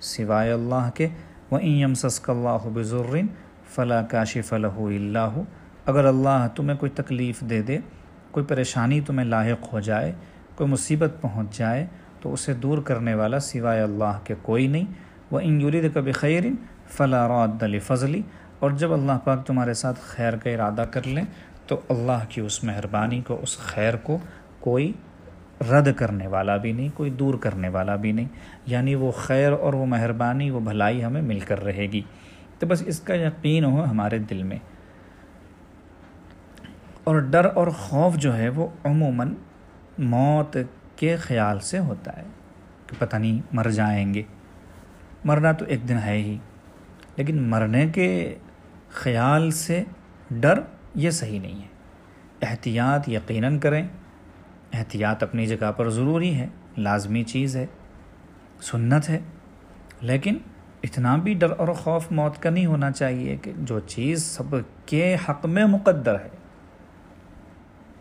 سوائے اللہ کے. وَإِن يَمْسَسْكَ اللَّهُ بِضُرٍّ فَلَا كَاشِفَ لَهُ إِلَّا هُ، اگر اللہ تمہیں کوئی تکلیف دے دے، کوئی پریشانی تمہیں لاحق ہو جائے، کوئی مصیبت پہنچ جائے، تو اسے دور کرنے والا سوائے اللہ کے کوئی نہیں. وَإِن يُرِدْكَ بِخَيْرٍ فَلَا رَادَّ لِفَضْلِهِ، اور جب اللہ پاک تمہارے ساتھ خیر کا ارادہ کر لیں تو اللہ کی اس مہربانی کو، اس خیر کو کوئی رد کرنے والا بھی نہیں، کوئی دور کرنے والا بھی نہیں. یعنی وہ خیر اور وہ مہربانی، وہ بھلائی ہمیں مل کر رہے گی. تو بس اس کا یقین ہو ہمارے دل میں. اور ڈر اور خوف جو ہے وہ عموماً موت کے خیال سے ہوتا ہے کہ پتہ نہیں مر جائیں گے. مرنا تو ایک دن ہے ہی، لیکن مرنے کے خیال سے ڈر یہ صحیح نہیں ہے. احتیاط یقیناً کریں، احتیاط اپنی جگہ پر ضروری ہے، لازمی چیز ہے، سنت ہے، لیکن اتنا بھی ڈر اور خوف موت کا نہیں ہونا چاہیے کہ جو چیز سب کے حق میں مقدر ہے.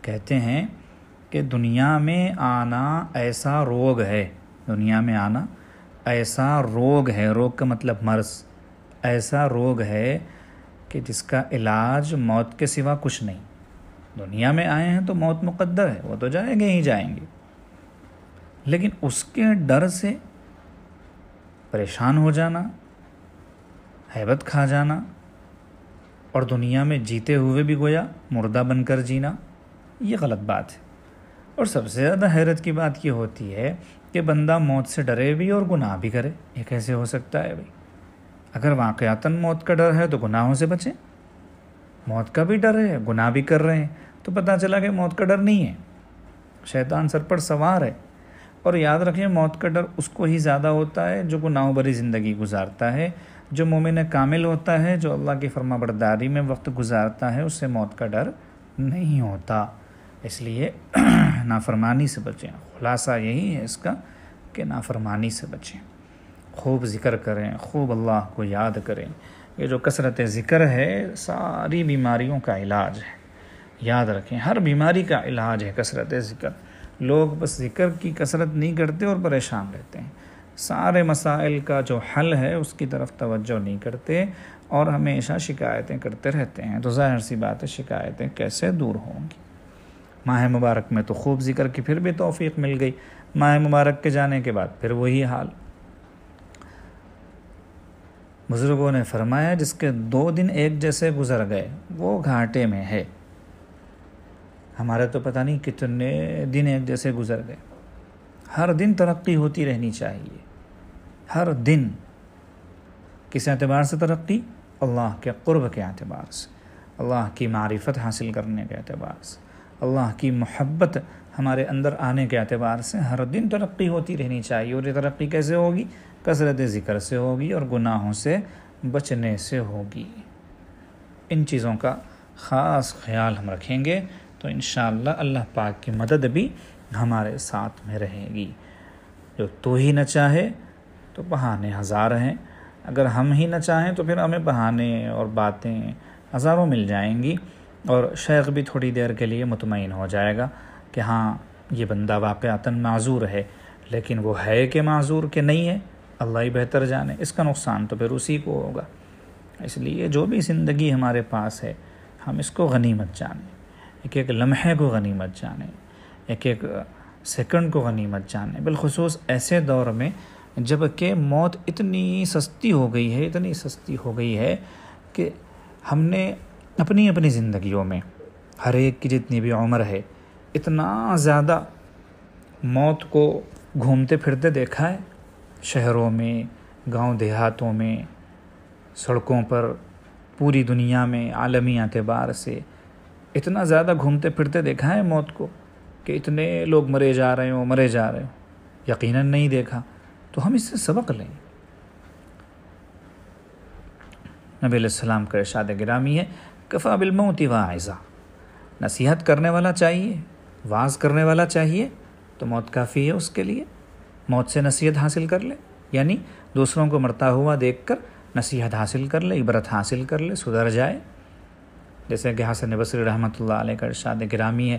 کہتے ہیں کہ دنیا میں آنا ایسا روگ ہے، دنیا میں آنا ایسا روگ ہے، روگ کا مطلب مرض، ایسا روگ ہے کہ جس کا علاج موت کے سوا کچھ نہیں. دنیا میں آئے ہیں تو موت مقدر ہے، وہ تو جائیں گے ہی جائیں گے، لیکن اس کے ڈر سے پریشان ہو جانا، ہیبت کھا جانا، اور دنیا میں جیتے ہوئے بھی گویا مردہ بن کر جینا، یہ غلط بات ہے. اور سب سے زیادہ حیرت کی بات یہ ہوتی ہے کہ بندہ موت سے ڈرے بھی اور گناہ بھی کرے. یہ کیسے ہو سکتا ہے بھائی؟ اگر واقعتاً موت کا ڈر ہے تو گناہوں سے بچیں. موت کا بھی ڈر ہے، گناہ بھی کر رہے ہیں، تو پتہ چلا کہ موت کا ڈر نہیں ہے، شیطان سر پر سوار ہے. اور یاد رکھیں موت کا ڈر اس کو ہی زیادہ ہوتا ہے جو گناہوں بھری زندگی گزارتا ہے. جو مومن کامل ہوتا ہے، جو اللہ کی فرما برداری میں وقت گزارتا ہے، اس سے موت کا ڈر نہیں ہوتا. اس لیے نافرمانی سے بچیں. خلاصہ یہی ہے اس کا کہ نافرمانی سے بچیں، خوب ذکر کریں، خوب اللہ کو یاد کریں. یہ جو کثرت ذکر ہے ساری بیماریوں کا علاج ہے. یاد رکھیں ہر بیماری کا علاج ہے کثرت ذکر. لوگ بس ذکر کی کثرت نہیں کرتے اور پریشان رہتے ہیں، سارے مسائل کا جو حل ہے اس کی طرف توجہ نہیں کرتے اور ہمیشہ شکایتیں کرتے رہتے ہیں. تو ظاہر سی بات ہے شکایتیں کیسے دور ہوں گی؟ ماہ مبارک میں تو خوب ذکر کی پھر بھی توفیق مل گئی، ماہ مبارک کے جانے کے بعد پھر وہی حال. بزرگوں نے فرمایا جس کے 2 دن ایک جیسے گزر گئے وہ گھاٹے میں ہے. ہمارے تو پتہ نہیں کتنے دن ایک جیسے گزر گئے. ہر دن ترقی ہوتی رہنی چاہیے، ہر دن. کس اعتبار سے ترقی؟ اللہ کے قرب کے اعتبار سے، اللہ کی معرفت حاصل کرنے کے اعتبار سے، اللہ کی محبت ہمارے اندر آنے کے اعتبار سے ہر دن ترقی ہوتی رہنی چاہیے. اور یہ ترقی کیسے ہوگی؟ کثرت ذکر سے ہوگی اور گناہوں سے بچنے سے ہوگی. ان چیزوں کا خاص خیال ہم رکھیں گے تو انشاءاللہ اللہ پاک کی مدد بھی ہمارے ساتھ میں رہے گی. جو تو ہی نہ چاہے تو بہانے ہزار ہیں، اگر ہم ہی نہ چاہیں تو پھر ہمیں بہانے اور باتیں ہزاروں مل جائیں گی. اور شیخ بھی تھوڑی دیر کے لیے مطمئن ہو جائے گا کہ ہاں یہ بندہ واقعتاً معذور ہے، لیکن وہ ہے کہ معذور کہ نہیں ہے اللہ ہی بہتر جانے. اس کا نقصان تو پھر اسی کو ہوگا. اس لیے جو بھی زندگی ہمارے پاس ہے ہم اس کو غنیمت جانیں، ایک ایک لمحے کو غنیمت جانیں، ایک ایک سیکنڈ کو غنیمت جانیں. بالخصوص ایسے دور میں جب کہ موت اتنی سستی ہو گئی ہے، اتنی سستی ہو گئی ہے کہ ہم نے اپنی اپنی زندگیوں میں ہر ایک کی جتنی بھی عمر ہے اتنا زیادہ موت کو گھومتے پھرتے دیکھا ہے. شہروں میں، گاؤں دیہاتوں میں، سڑکوں پر، پوری دنیا میں عالمی اعتبار سے اتنا زیادہ گھومتے پھرتے دیکھا ہے موت کو کہ اتنے لوگ مرے جا رہے ہوں. یقیناً نہیں دیکھا. تو ہم اس سے سبق لیں. نبی علیہ السلام کا ارشاد گرامی ہے کفا بالموت واعظا. نصیحت کرنے والا چاہیے، واعظ کرنے والا چاہیے تو موت کافی ہے اس کے لیے، موت سے نصیحت حاصل کر لے، یعنی دوسروں کو مرتا ہوا دیکھ کر نصیحت حاصل کر لے، عبرت حاصل کر لے، سدھر جائے۔ جیسے کہ حسن بصری رحمۃ اللہ علیہ کا ارشاد گرامی ہے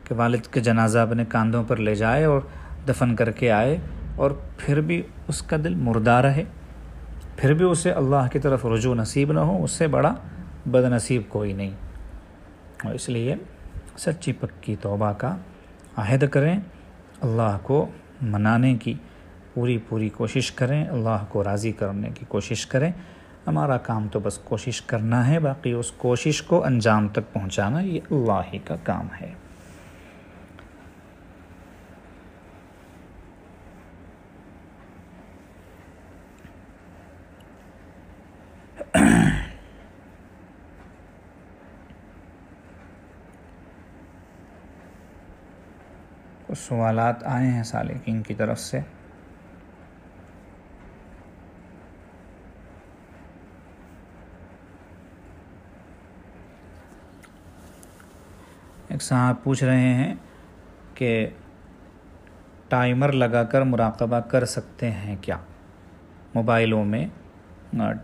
کہ والد کے جنازہ اپنے کاندھوں پر لے جائے اور دفن کر کے آئے، اور پھر بھی اس کا دل مردہ رہے، پھر بھی اسے اللہ کی طرف رجوع نصیب نہ ہو، اس سے بڑا بد نصیب کوئی نہیں۔ اور اس لیے سچی پکی توبہ کا عہد کریں، اللہ کو منانے کی پوری کوشش کریں، اللہ کو راضی کرنے کی کوشش کریں۔ ہمارا کام تو بس کوشش کرنا ہے، باقی اس کوشش کو انجام تک پہنچانا یہ اللہ ہی کا کام ہے۔ کچھ سوالات آئے ہیں سالکین کی طرف سے۔ ایک صاحب پوچھ رہے ہیں کہ ٹائمر لگا کر مراقبہ کر سکتے ہیں کیا؟ موبائلوں میں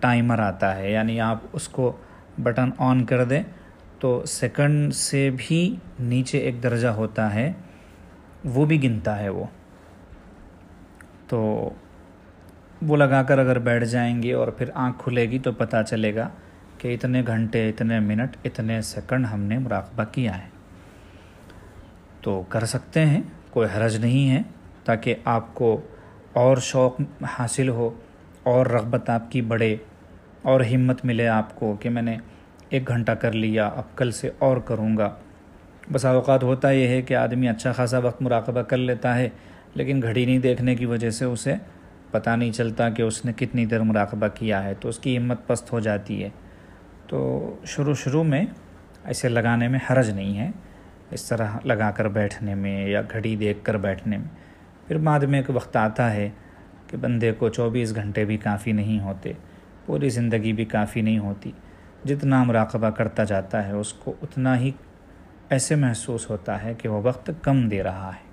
ٹائمر آتا ہے، یعنی آپ اس کو بٹن آن کر دیں تو سیکنڈ سے بھی نیچے ایک درجہ ہوتا ہے، وہ بھی گنتا ہے تو وہ لگا کر اگر بیٹھ جائیں گے اور پھر آنکھ کھلے گی تو پتہ چلے گا کہ اتنے گھنٹے، اتنے منٹ، اتنے سیکنڈ ہم نے مراقبہ کیا ہے۔ تو کر سکتے ہیں، کوئی حرج نہیں ہے، تاکہ آپ کو اور شوق حاصل ہو، اور رغبت آپ کی بڑھے، اور ہمت ملے آپ کو کہ میں نے 1 گھنٹہ کر لیا، اب کل سے اور کروں گا۔ بس اوقات ہوتا یہ ہے کہ آدمی اچھا خاصا وقت مراقبہ کر لیتا ہے، لیکن گھڑی نہیں دیکھنے کی وجہ سے اسے پتہ نہیں چلتا کہ اس نے کتنی دیر مراقبہ کیا ہے، تو اس کی ہمت پست ہو جاتی ہے۔ تو شروع میں ایسے لگانے میں حرج نہیں ہے، اس طرح لگا کر بیٹھنے میں یا گھڑی دیکھ کر بیٹھنے میں۔ پھر بعد میں ایک وقت آتا ہے کہ بندے کو 24 گھنٹے بھی کافی نہیں ہوتے، پوری زندگی بھی کافی نہیں ہوتی۔ جتنا مراقبہ کرتا جاتا ہے اس کو اتنا ہی ایسے محسوس ہوتا ہے کہ وہ وقت کم دے رہا ہے۔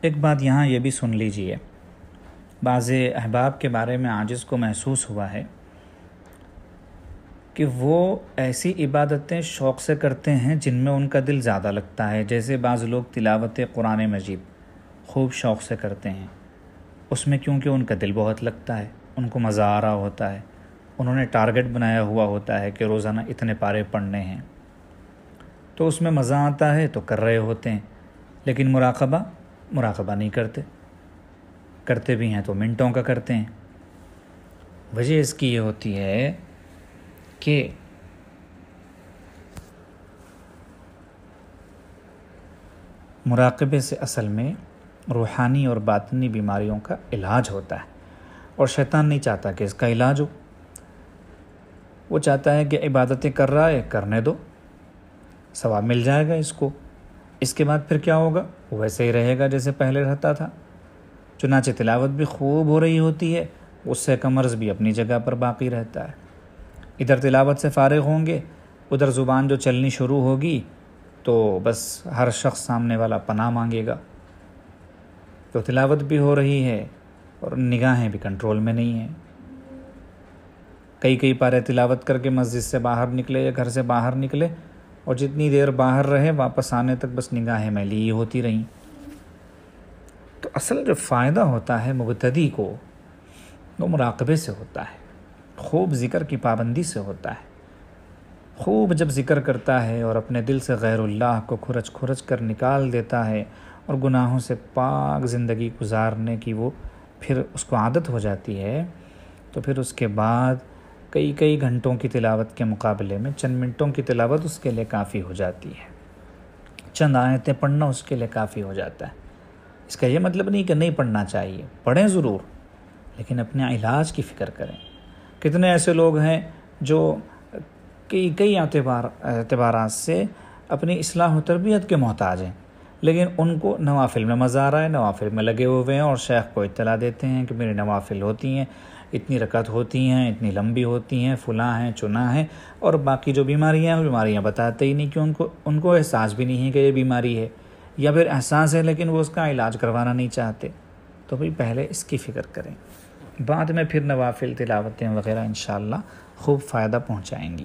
ایک بات یہاں یہ بھی سن لیجئے، بعض احباب کے بارے میں عاجز کو محسوس ہوا ہے کہ وہ ایسی عبادتیں شوق سے کرتے ہیں جن میں ان کا دل زیادہ لگتا ہے، جیسے بعض لوگ تلاوت قرآن مجید خوب شوق سے کرتے ہیں، اس میں کیونکہ ان کا دل بہت لگتا ہے، ان کو مزہ آ رہا ہوتا ہے، انہوں نے ٹارگٹ بنایا ہوا ہوتا ہے کہ روزانہ اتنے پارے پڑھنے ہیں، تو اس میں مزہ آتا ہے تو کر رہے ہوتے ہیں، لیکن مراقبہ نہیں کرتے بھی ہیں تو منٹوں کا کرتے ہیں۔ وجہ اس کی یہ ہوتی ہے کہ مراقبے سے اصل میں روحانی اور باطنی بیماریوں کا علاج ہوتا ہے، اور شیطان نہیں چاہتا کہ اس کا علاج ہو، وہ چاہتا ہے کہ عبادتیں کر رہا ہے، کرنے دو، ثواب مل جائے گا اس کو، اس کے بعد پھر کیا ہوگا؟ وہ ویسے ہی رہے گا جیسے پہلے رہتا تھا۔ چنانچہ تلاوت بھی خوب ہو رہی ہوتی ہے، اس سے کا مرض بھی اپنی جگہ پر باقی رہتا ہے۔ ادھر تلاوت سے فارغ ہوں گے، ادھر زبان جو چلنی شروع ہوگی تو بس ہر شخص سامنے والا پناہ مانگے گا۔ تو تلاوت بھی ہو رہی ہے اور نگاہیں بھی کنٹرول میں نہیں ہیں۔ کئی پارے تلاوت کر کے مسجد سے باہر نکلے یا گھر سے باہر نکلے، اور جتنی دیر باہر رہے واپس آنے تک بس نگاہیں میلی ہی ہوتی رہیں۔ تو اصل جو فائدہ ہوتا ہے مبتدی کو، وہ مراقبے سے ہوتا ہے، خوب ذکر کی پابندی سے ہوتا ہے۔ خوب جب ذکر کرتا ہے اور اپنے دل سے غیر اللہ کو کھرچ کر نکال دیتا ہے، اور گناہوں سے پاک زندگی گزارنے کی وہ پھر اس کو عادت ہو جاتی ہے، تو پھر اس کے بعد کئی گھنٹوں کی تلاوت کے مقابلے میں چند منٹوں کی تلاوت اس کے لیے کافی ہو جاتی ہے، چند آیتیں پڑھنا اس کے لیے کافی ہو جاتا ہے۔ اس کا یہ مطلب نہیں کہ نہیں پڑھنا چاہیے، پڑھیں ضرور، لیکن اپنے علاج کی فکر کریں۔ کتنے ایسے لوگ ہیں جو کئی اعتبارات سے اپنی اصلاح و تربیت کے محتاج ہیں، لیکن ان کو نوافل میں مزہ آ رہا ہے، نوافل میں لگے ہوئے ہیں، اور شیخ کو اطلاع دیتے ہیں کہ میری نوافل ہوتی ہیں، اتنی رکعت ہوتی ہیں، اتنی لمبی ہوتی ہیں، فلاں ہیں چنا ہے، اور باقی جو بیماریاں ہیں وہ بیماریاں بتاتے ہی نہیں کہ ان کو احساس بھی نہیں ہے کہ یہ بیماری ہے، یا پھر احساس ہے لیکن وہ اس کا علاج کروانا نہیں چاہتے. تو بھئی پہلے اس کی فکر کریں، بعد میں پھر نوافل تلاوتیں وغیرہ انشاءاللہ خوب فائدہ پہنچائیں گی.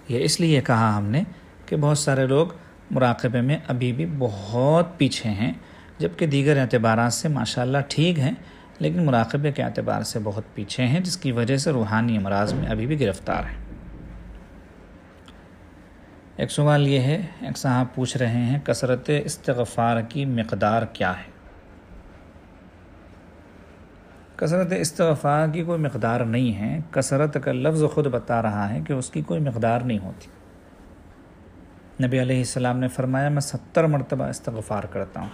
یہ اس لیے کہا ہم نے کہ بہت سارے لوگ مراقبے میں ابھی بھی بہت پیچھے ہیں، جبکہ دیگر اعتبارات سے ماشاءاللہ ٹھیک ہیں، لیکن مراقبے کے اعتبار سے بہت پیچھے ہیں، جس کی وجہ سے روحانی امراض میں ابھی بھی گرفتار ہیں. ایک سوال یہ ہے، ایک صاحب پوچھ رہے ہیں کثرت استغفار کی مقدار کیا ہے؟ کثرت استغفار کی کوئی مقدار نہیں ہے. کثرت کا لفظ خود بتا رہا ہے کہ اس کی کوئی مقدار نہیں ہوتی. نبی علیہ السلام نے فرمایا میں 70 مرتبہ استغفار کرتا ہوں.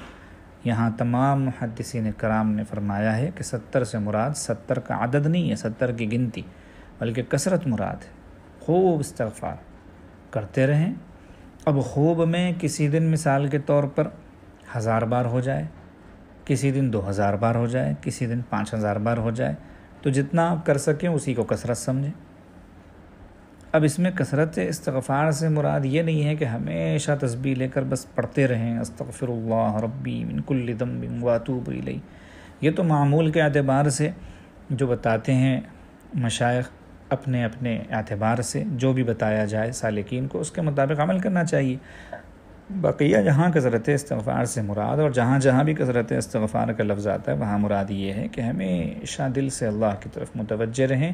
یہاں تمام محدثین کرام نے فرمایا ہے کہ 70 سے مراد 70 کا عدد نہیں ہے، 70 کی گنتی، بلکہ کثرت مراد ہے. خوب استغفار کرتے رہیں. اب خوب میں کسی دن مثال کے طور پر 1000 بار ہو جائے، کسی دن 2000 بار ہو جائے، کسی دن 5000 بار ہو جائے، تو جتنا آپ کر سکیں اسی کو کثرت سمجھیں. اب اس میں کثرت استغفار سے مراد یہ نہیں ہے کہ ہمیشہ تسبیح لے کر بس پڑھتے رہیں استغفر اللہ ربی من کل ذنب واتوب الیہ. یہ تو معمول کے اعتبار سے جو بتاتے ہیں مشائخ، اپنے اپنے اعتبار سے جو بھی بتایا جائے سالکین کو اس کے مطابق عمل کرنا چاہیے. بقیہ جہاں کثرت استغفار سے مراد، اور جہاں جہاں بھی کثرت استغفار کا لفظ آتا ہے وہاں مراد یہ ہے کہ ہمیشہ دل سے اللہ کی طرف متوجہ رہیں،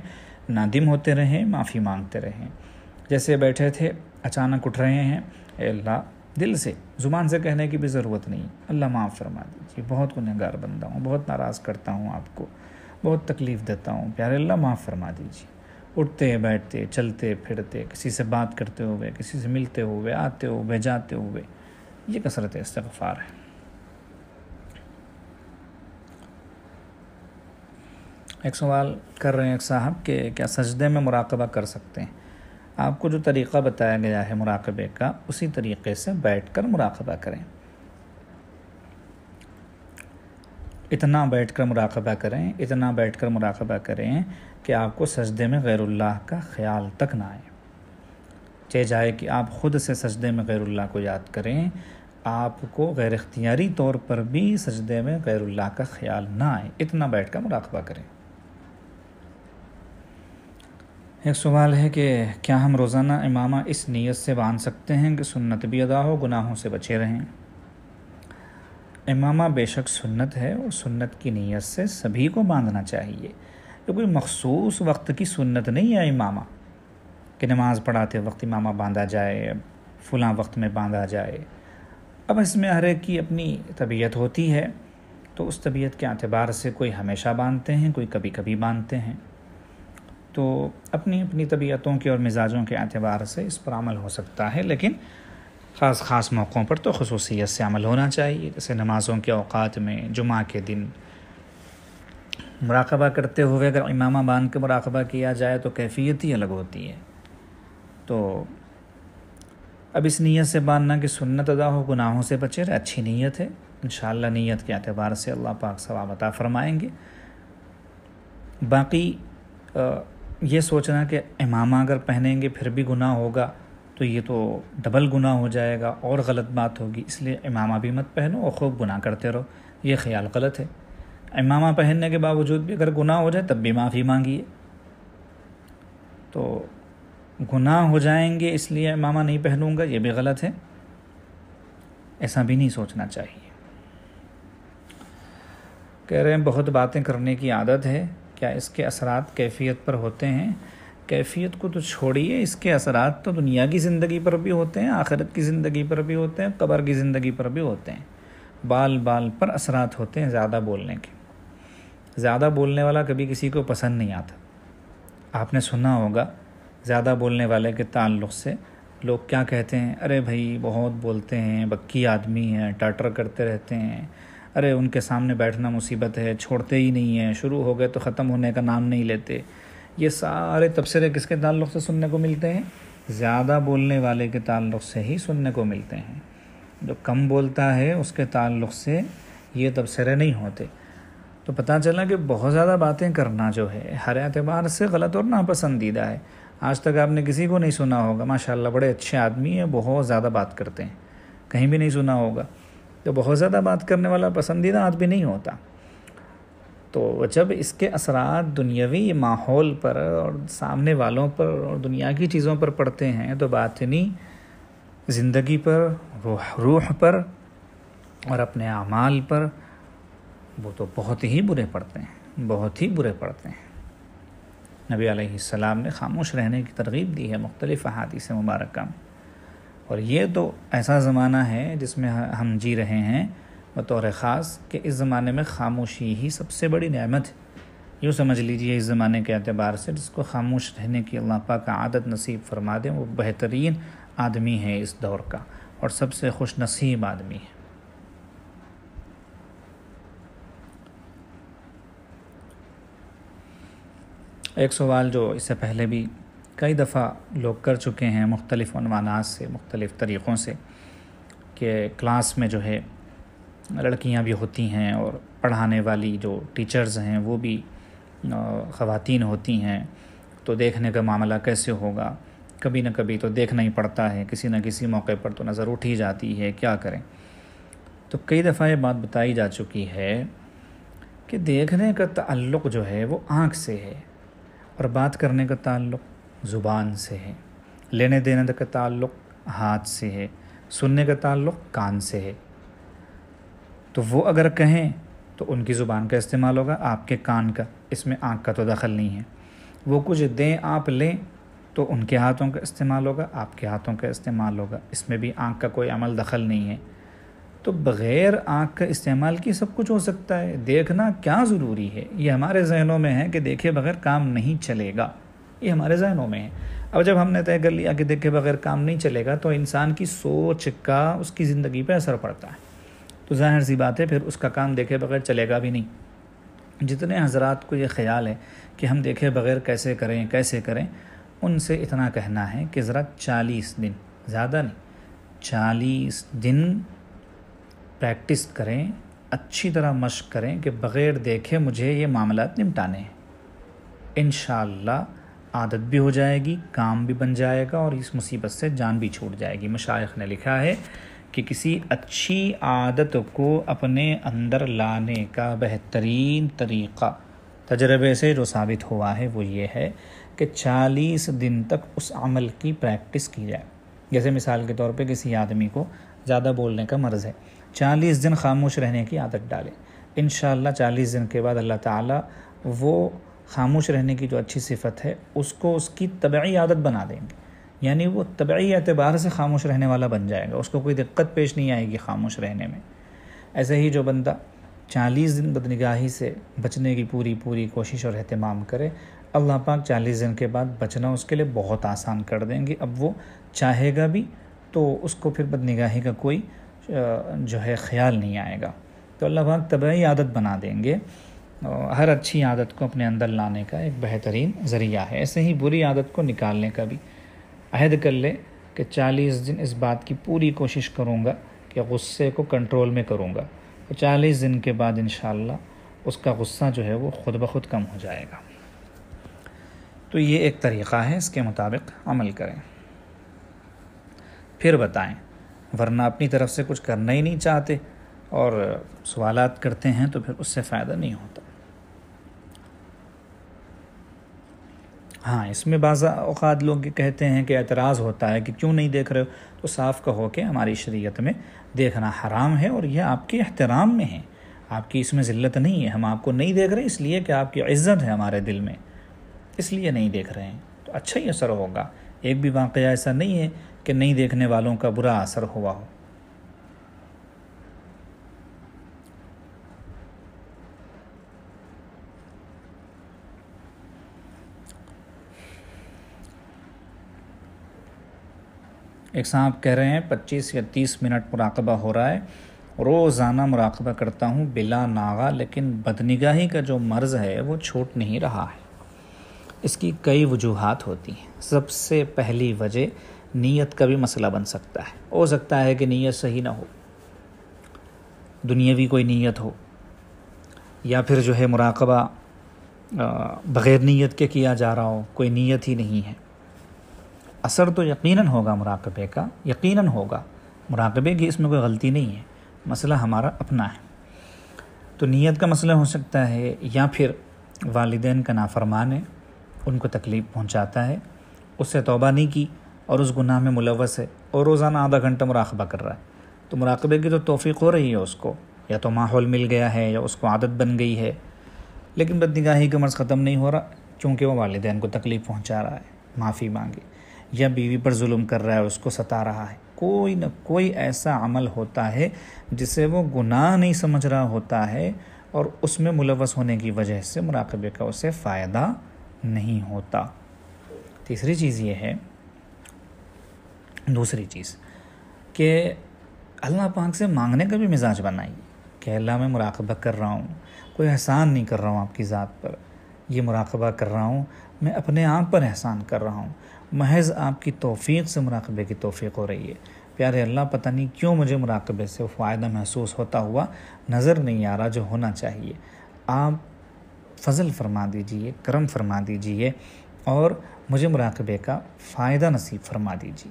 نادم ہوتے رہیں، معافی مانگتے رہیں. جیسے بیٹھے تھے اچانک اٹھ رہے ہیں، اے اللہ، دل سے، زبان سے کہنے کی بھی ضرورت نہیں، اللہ معاف فرما دیجیے، بہت گنہگار بندہ ہوں، بہت ناراض کرتا ہوں آپ کو، بہت تکلیف دیتا ہوں، پیارے اللہ معاف فرما دیجیے. اٹھتے بیٹھتے چلتے پھرتے، کسی سے بات کرتے ہوئے، کسی سے ملتے ہوئے، آتے ہوئے جاتے ہوئے، یہ کثرت استغفار ہے. ایک سوال کر رہے ہیں ایک صاحب کہ کیا سجدے میں مراقبہ کر سکتے ہیں؟ آپ کو جو طریقہ بتایا گیا ہے مراقبے کا، اسی طریقے سے بیٹھ کر مراقبہ کریں. اتنا بیٹھ کر مراقبہ کریں، اتنا بیٹھ کر مراقبہ کریں کہ آپ کو سجدے میں غیر اللہ کا خیال تک نہ آئے. چاہے جائے کہ آپ خود سے سجدے میں غیر اللہ کو یاد کریں، آپ کو غیر اختیاری طور پر بھی سجدے میں غیر اللہ کا خیال نہ آئے. اتنا بیٹھ کر مراقبہ کریں. ایک سوال ہے کہ کیا ہم روزانہ امامہ اس نیت سے باندھ سکتے ہیں کہ سنت بھی ادا ہو، گناہوں سے بچے رہیں؟ امامہ بے شک سنت ہے، اور سنت کی نیت سے سبھی کو باندھنا چاہیے. یہ کوئی مخصوص وقت کی سنت نہیں ہے امامہ کہ نماز پڑھاتے وقت امامہ باندھا جائے، فلاں وقت میں باندھا جائے. اب اس میں ہر ایک کی اپنی طبیعت ہوتی ہے، تو اس طبیعت کے اعتبار سے کوئی ہمیشہ باندھتے ہیں، کوئی کبھی کبھی باندھتے ہیں. تو اپنی اپنی طبیعتوں کے اور مزاجوں کے اعتبار سے اس پر عمل ہو سکتا ہے، لیکن خاص موقعوں پر تو خصوصیت سے عمل ہونا چاہیے. جیسے نمازوں کے اوقات میں، جمعہ کے دن مراقبہ کرتے ہوئے اگر امامہ باندھ کے مراقبہ کیا جائے تو کیفیت ہی الگ ہوتی ہے. تو اب اس نیت سے باندھنا کہ سنت ادا ہو، گناہوں سے بچے رہے، اچھی نیت ہے. انشاءاللہ نیت کے اعتبار سے اللہ پاک ثواب عطا فرمائیں گے. باقی یہ سوچنا کہ امامہ اگر پہنیں گے پھر بھی گناہ ہوگا تو یہ تو ڈبل گناہ ہو جائے گا اور غلط بات ہوگی، اس لیے امامہ بھی مت پہنو اور خوب گناہ کرتے رہو، یہ خیال غلط ہے. امامہ پہننے کے باوجود بھی اگر گناہ ہو جائے تب بھی معافی مانگیے. تو گناہ ہو جائیں گے اس لیے امامہ نہیں پہنوں گا، یہ بھی غلط ہے. ایسا بھی نہیں سوچنا چاہیے. کہہ رہے ہیں بہت باتیں کرنے کی عادت ہے، کیا اس کے اثرات کیفیت پر ہوتے ہیں؟ کیفیت کو تو چھوڑیے، اس کے اثرات تو دنیا کی زندگی پر بھی ہوتے ہیں، آخرت کی زندگی پر بھی ہوتے ہیں، قبر کی زندگی پر بھی ہوتے ہیں. بال پر اثرات ہوتے ہیں زیادہ بولنے کے. زیادہ بولنے والا کبھی کسی کو پسند نہیں آتا. آپ نے سنا ہوگا زیادہ بولنے والے کے تعلق سے لوگ کیا کہتے ہیں، ارے بھائی بہت بولتے ہیں، بکی آدمی ہیں، ٹاٹر کرتے رہتے ہیں، ارے ان کے سامنے بیٹھنا مصیبت ہے، چھوڑتے ہی نہیں ہیں، شروع ہو گئے تو ختم ہونے کا نام نہیں لیتے. یہ سارے تبصرے کس کے تعلق سے سننے کو ملتے ہیں؟ زیادہ بولنے والے کے تعلق سے ہی سننے کو ملتے ہیں. جو کم بولتا ہے اس کے تعلق سے یہ تبصرے نہیں ہوتے. تو پتہ چلا کہ بہت زیادہ باتیں کرنا جو ہے ہر اعتبار سے غلط اور ناپسندیدہ ہے. آج تک آپ نے کسی کو نہیں سنا ہوگا ماشاءاللہ بڑے اچھے آدمی ہیں, بہت زیادہ بات کرتے ہیں, کہیں بھی نہیں سنا ہوگا. تو بہت زیادہ بات کرنے والا پسندیدہ آدمی نہیں ہوتا. تو جب اس کے اثرات دنیاوی ماحول پر اور سامنے والوں پر اور دنیا کی چیزوں پر پڑتے ہیں تو باطنی زندگی پر, روح پر اور اپنے اعمال پر وہ تو بہت ہی برے پڑتے ہیں, بہت ہی برے پڑتے ہیں. نبی علیہ السلام نے خاموش رہنے کی ترغیب دی ہے مختلف احادیث مبارکہ میں. اور یہ تو ایسا زمانہ ہے جس میں ہم جی رہے ہیں بطور خاص کہ اس زمانے میں خاموشی ہی سب سے بڑی نعمت ہے. یوں سمجھ لیجئے اس زمانے کے اعتبار سے جس کو خاموش رہنے کی اللہ پاک عادت نصیب فرما دیں وہ بہترین آدمی ہے اس دور کا اور سب سے خوش نصیب آدمی ہے. ایک سوال جو اس سے پہلے بھی کئی دفعہ لوگ کر چکے ہیں مختلف عنوانات سے, مختلف طریقوں سے, کہ کلاس میں جو ہے لڑکیاں بھی ہوتی ہیں اور پڑھانے والی جو ٹیچرز ہیں وہ بھی خواتین ہوتی ہیں, تو دیکھنے کا معاملہ کیسے ہوگا؟ کبھی نہ کبھی تو دیکھنا ہی پڑتا ہے, کسی نہ کسی موقع پر تو نظر اٹھ ہی جاتی ہے, کیا کریں؟ تو کئی دفعہ یہ بات بتائی جا چکی ہے کہ دیکھنے کا تعلق جو ہے وہ آنکھ سے ہے اور بات کرنے کا تعلق زبان سے ہے, لینے دینے کا تعلق ہاتھ سے ہے, سننے کا تعلق کان سے ہے. تو وہ اگر کہیں تو ان کی زبان کا استعمال ہوگا, آپ کے کان کا, اس میں آنکھ کا تو دخل نہیں ہے. وہ کچھ دیں آپ لیں تو ان کے ہاتھوں کا استعمال ہوگا, آپ کے ہاتھوں کا استعمال ہوگا, اس میں بھی آنکھ کا کوئی عمل دخل نہیں ہے. تو بغیر آنکھ کا استعمال کی سب کچھ ہو سکتا ہے. دیکھنا کیا ضروری ہے؟ یہ ہمارے ذہنوں میں ہے کہ دیکھے بغیر کام نہیں چلے گا, یہ ہمارے ذہنوں میں ہے. اب جب ہم نے طے کر لیا کہ دیکھے بغیر کام نہیں چلے گا تو انسان کی سوچ کا اس کی زندگی پہ اثر پڑتا ہے. تو ظاہر سی بات ہے پھر اس کا کام دیکھے بغیر چلے گا بھی نہیں. جتنے حضرات کو یہ خیال ہے کہ ہم دیکھے بغیر کیسے کریں, ان سے اتنا کہنا ہے کہ ذرا 40 دن, زیادہ نہیں, 40 دن پریکٹس کریں, اچھی طرح مشق کریں کہ بغیر دیکھے مجھے یہ معاملات نمٹانے ہیں. انشاءاللہ عادت بھی ہو جائے گی, کام بھی بن جائے گا اور اس مصیبت سے جان بھی چھوٹ جائے گی. مشائخ نے لکھا ہے کہ کسی اچھی عادت کو اپنے اندر لانے کا بہترین طریقہ تجربے سے جو ثابت ہوا ہے وہ یہ ہے کہ 40 دن تک اس عمل کی پریکٹس کی جائے. جیسے مثال کے طور پہ کسی آدمی کو زیادہ بولنے کا مرض ہے, 40 دن خاموش رہنے کی عادت ڈالے. انشاءاللہ 40 دن کے بعد اللہ تعالیٰ وہ خاموش رہنے کی جو اچھی صفت ہے اس کو اس کی طبعی عادت بنا دیں گے. یعنی وہ طبعی اعتبار سے خاموش رہنے والا بن جائے گا, اس کو کوئی دقت پیش نہیں آئے گی خاموش رہنے میں. ایسے ہی جو بندہ 40 دن بدنگاہی سے بچنے کی پوری کوشش اور اہتمام کرے, اللہ پاک 40 دن کے بعد بچنا اس کے لیے بہت آسان کر دیں گے. اب وہ چاہے گا بھی تو اس کو پھر بدنگاہی کا کوئی جو ہے خیال نہیں آئے گا. تو اللہ پاک طبعی عادت بنا دیں گے. ہر اچھی عادت کو اپنے اندر لانے کا ایک بہترین ذریعہ ہے. ایسے ہی بری عادت کو نکالنے کا بھی عہد کر لے کہ 40 دن اس بات کی پوری کوشش کروں گا کہ غصے کو کنٹرول میں کروں گا. تو 40 دن کے بعد انشاءاللہ اس کا غصہ جو ہے وہ خود بخود کم ہو جائے گا. تو یہ ایک طریقہ ہے, اس کے مطابق عمل کریں پھر بتائیں. ورنہ اپنی طرف سے کچھ کرنا ہی نہیں چاہتے اور سوالات کرتے ہیں تو پھر اس سے فائدہ نہیں ہوتا. ہاں, اس میں بعض اوقات لوگ کہتے ہیں کہ اعتراض ہوتا ہے کہ کیوں نہیں دیکھ رہے ہو, تو صاف کہو کہ ہماری شریعت میں دیکھنا حرام ہے اور یہ آپ کے احترام میں ہے, آپ کی اس میں ذلت نہیں ہے. ہم آپ کو نہیں دیکھ رہے اس لیے کہ آپ کی عزت ہے ہمارے دل میں, اس لیے نہیں دیکھ رہے ہیں. تو اچھا ہی اثر ہوگا. ایک بھی واقعہ ایسا نہیں ہے کہ نہیں دیکھنے والوں کا برا اثر ہوا ہو. ایک صاحب کہہ رہے ہیں 25 یا 30 منٹ مراقبہ ہو رہا ہے, روزانہ مراقبہ کرتا ہوں بلا ناغہ, لیکن بدنگاہی کا جو مرض ہے وہ چھوٹ نہیں رہا ہے. اس کی کئی وجوہات ہوتی ہیں. سب سے پہلی وجہ نیت کا بھی مسئلہ بن سکتا ہے. ہو سکتا ہے کہ نیت صحیح نہ ہو. دنیاوی کوئی نیت ہو، یا پھر جو ہے مراقبہ بغیر نیت کے کیا جا رہا ہو، کوئی نیت ہی نہیں ہے، اثر تو یقیناً ہوگا مراقبے کا، یقیناً ہوگا مراقبے کی، اس میں کوئی غلطی نہیں ہے، مسئلہ ہمارا اپنا ہے۔ تو نیت کا مسئلہ ہو سکتا ہے، یا پھر والدین کا نافرمان ہے، ان کو تکلیف پہنچاتا ہے، اس سے توبہ نہیں کی اور اس گناہ میں ملوث ہے اور روزانہ آدھا گھنٹہ مراقبہ کر رہا ہے، تو مراقبے کی تو توفیق ہو رہی ہے اس کو، یا تو ماحول مل گیا ہے یا اس کو عادت بن گئی ہے، لیکن بدنگاہی کا مرض ختم نہیں ہو رہا کیونکہ وہ والدین کو تکلیف پہنچا رہا ہے، معافی مانگے، یا بیوی پر ظلم کر رہا ہے، اس کو ستا رہا ہے، کوئی نہ کوئی ایسا عمل ہوتا ہے جسے وہ گناہ نہیں سمجھ رہا ہوتا ہے، اور اس میں ملوث ہونے کی وجہ سے مراقبے کا اسے فائدہ نہیں ہوتا۔ تیسری چیز یہ ہے، دوسری چیز کہ اللہ پاک سے مانگنے کا بھی مزاج بنائیے کہ اللہ میں مراقبہ کر رہا ہوں، کوئی احسان نہیں کر رہا ہوں آپ کی ذات پر، یہ مراقبہ کر رہا ہوں میں اپنے آپ پر احسان کر رہا ہوں، محض آپ کی توفیق سے مراقبے کی توفیق ہو رہی ہے۔ پیارے اللہ، پتہ نہیں کیوں مجھے مراقبے سے فائدہ محسوس ہوتا ہوا نظر نہیں آ رہا جو ہونا چاہیے، آپ فضل فرما دیجئے، کرم فرما دیجئے اور مجھے مراقبے کا فائدہ نصیب فرما دیجئے۔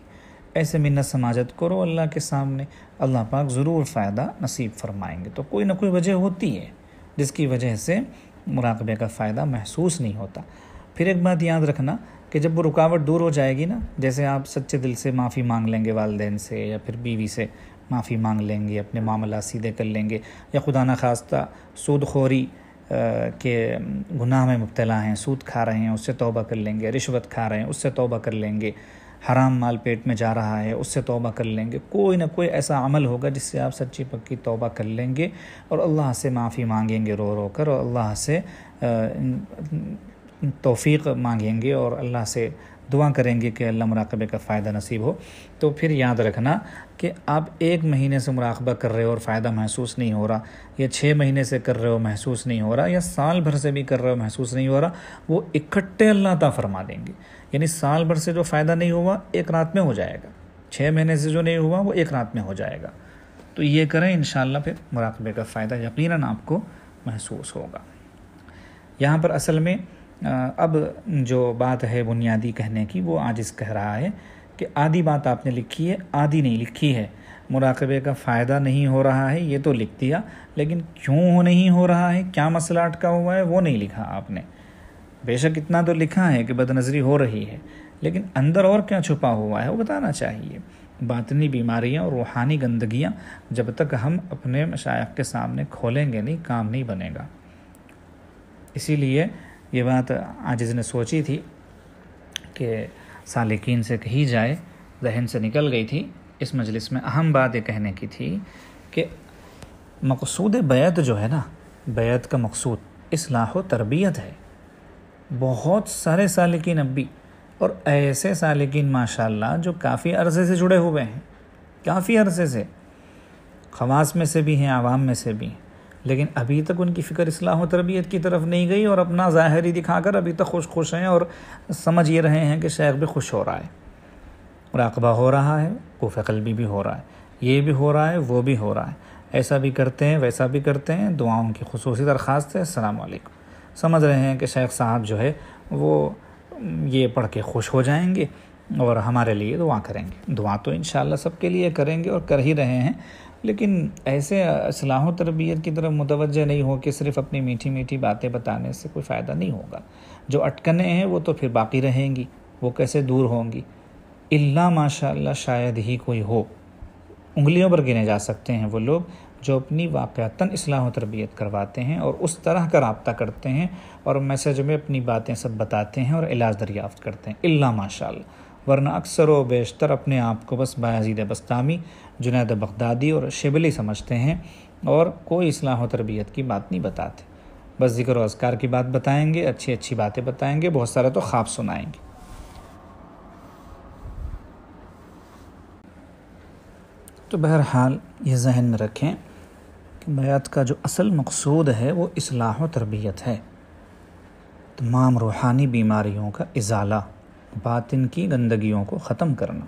ایسے منت سماجت کرو اللہ کے سامنے، اللہ پاک ضرور فائدہ نصیب فرمائیں گے۔ تو کوئی نہ کوئی وجہ ہوتی ہے جس کی وجہ سے مراقبے کا فائدہ محسوس نہیں ہوتا۔ پھر ایک بات یاد رکھنا کہ جب وہ رکاوٹ دور ہو جائے گی نا، جیسے آپ سچے دل سے معافی مانگ لیں گے والدین سے، یا پھر بیوی سے معافی مانگ لیں گے، اپنے معاملات سیدھے کر لیں گے، یا خدا نخواستہ سود خوری کے گناہ میں مبتلا ہیں، سود کھا رہے ہیں، اس سے توبہ کر لیں گے، رشوت کھا رہے ہیں، اس سے توبہ کر لیں گے، حرام مال پیٹ میں جا رہا ہے، اس سے توبہ کر لیں گے، کوئی نہ کوئی ایسا عمل ہوگا جس سے آپ سچی پکی توبہ کر لیں گے اور اللہ سے معافی مانگیں گے رو رو کر، اور اللہ سے توفیق مانگیں گے اور اللہ سے دعا کریں گے کہ اللہ مراقبے کا فائدہ نصیب ہو۔ تو پھر یاد رکھنا کہ آپ 1 مہینے سے مراقبہ کر رہے ہو اور فائدہ محسوس نہیں ہو رہا، یا 6 مہینے سے کر رہے ہو محسوس نہیں ہو رہا، یا سال بھر سے بھی کر رہے ہو محسوس نہیں ہو رہا، وہ اکٹھے اللہ عطا فرما دیں گے۔ یعنی سال بھر سے جو فائدہ نہیں ہوا 1 رات میں ہو جائے گا، 6 مہینے سے جو نہیں ہوا وہ 1 رات میں ہو جائے گا۔ تو یہ کریں، انشاءاللہ پھر مراقبے کا فائدہ یقیناً آپ کو محسوس ہوگا۔ یہاں پر اصل میں اب جو بات ہے بنیادی کہنے کی، وہ عاجز کہہ رہا ہے کہ آدھی بات آپ نے لکھی ہے، آدھی نہیں لکھی ہے، مراقبے کا فائدہ نہیں ہو رہا ہے یہ تو لکھ دیا، لیکن کیوں نہیں ہو رہا ہے، کیا مسئلہ اٹکا ہوا ہے وہ نہیں لکھا آپ نے۔ بے شک اتنا تو لکھا ہے کہ بد نظری ہو رہی ہے، لیکن اندر اور کیا چھپا ہوا ہے وہ بتانا چاہیے۔ باطنی بیماریاں اور روحانی گندگیاں جب تک ہم اپنے مشائخ کے سامنے کھولیں گے نہیں، کام نہیں بنے گا۔ اسی لیے یہ بات عاجز نے سوچی تھی کہ سالکین سے کہی جائے، ذہن سے نکل گئی تھی، اس مجلس میں اہم بات یہ کہنے کی تھی کہ مقصود بیعت جو ہے نا، بیعت کا مقصود اصلاح و تربیت ہے۔ بہت سارے سالکین اب بھی، اور ایسے سالکین ماشاءاللہ جو کافی عرصے سے جڑے ہوئے ہیں، کافی عرصے سے، خواص میں سے بھی ہیں، عوام میں سے بھی ہیں، لیکن ابھی تک ان کی فکر اصلاح و تربیت کی طرف نہیں گئی، اور اپنا ظاہری دکھا کر ابھی تک خوش ہیں، اور سمجھ یہ رہے ہیں کہ شیخ بھی خوش ہو رہا ہے، مراقبہ ہو رہا ہے، کوفہ قلبی بھی ہو رہا ہے، یہ بھی ہو رہا ہے، وہ بھی ہو رہا ہے، ایسا بھی کرتے ہیں، ویسا بھی کرتے ہیں، دعاؤں کی خصوصی درخواست ہے، السلام علیکم۔ سمجھ رہے ہیں کہ شیخ صاحب جو ہے وہ یہ پڑھ کے خوش ہو جائیں گے اور ہمارے لیے دعا کریں گے۔ دعا تو انشاءاللہ سب کے لیے کریں گے اور کر ہی رہے ہیں، لیکن ایسے اصلاح و تربیت کی طرف متوجہ نہیں ہو کہ صرف اپنی میٹھی میٹھی باتیں بتانے سے کوئی فائدہ نہیں ہوگا۔ جو اٹکنے ہیں وہ تو پھر باقی رہیں گی، وہ کیسے دور ہوں گی؟ اللہ ماشاءاللہ شاید ہی کوئی ہو، انگلیوں پر گنے جا سکتے ہیں وہ لوگ جو اپنی واقعتاً اصلاح و تربیت کرواتے ہیں اور اس طرح کا رابطہ کرتے ہیں اور میسج میں اپنی باتیں سب بتاتے ہیں اور علاج دریافت کرتے ہیں، اللہ ماشاءاللہ، ورنہ اکثر و بیشتر اپنے آپ کو بس بایزید بستامی، جنید بغدادی اور شبلی سمجھتے ہیں اور کوئی اصلاح و تربیت کی بات نہیں بتاتے، بس ذکر و اذکار کی بات بتائیں گے، اچھی اچھی باتیں بتائیں گے، بہت سارے تو خواب سنائیں گے۔ تو بہرحال یہ ذہن میں رکھیں کہ بیعت کا جو اصل مقصود ہے وہ اصلاح و تربیت ہے، تمام روحانی بیماریوں کا ازالہ، باطن کی گندگیوں کو ختم کرنا،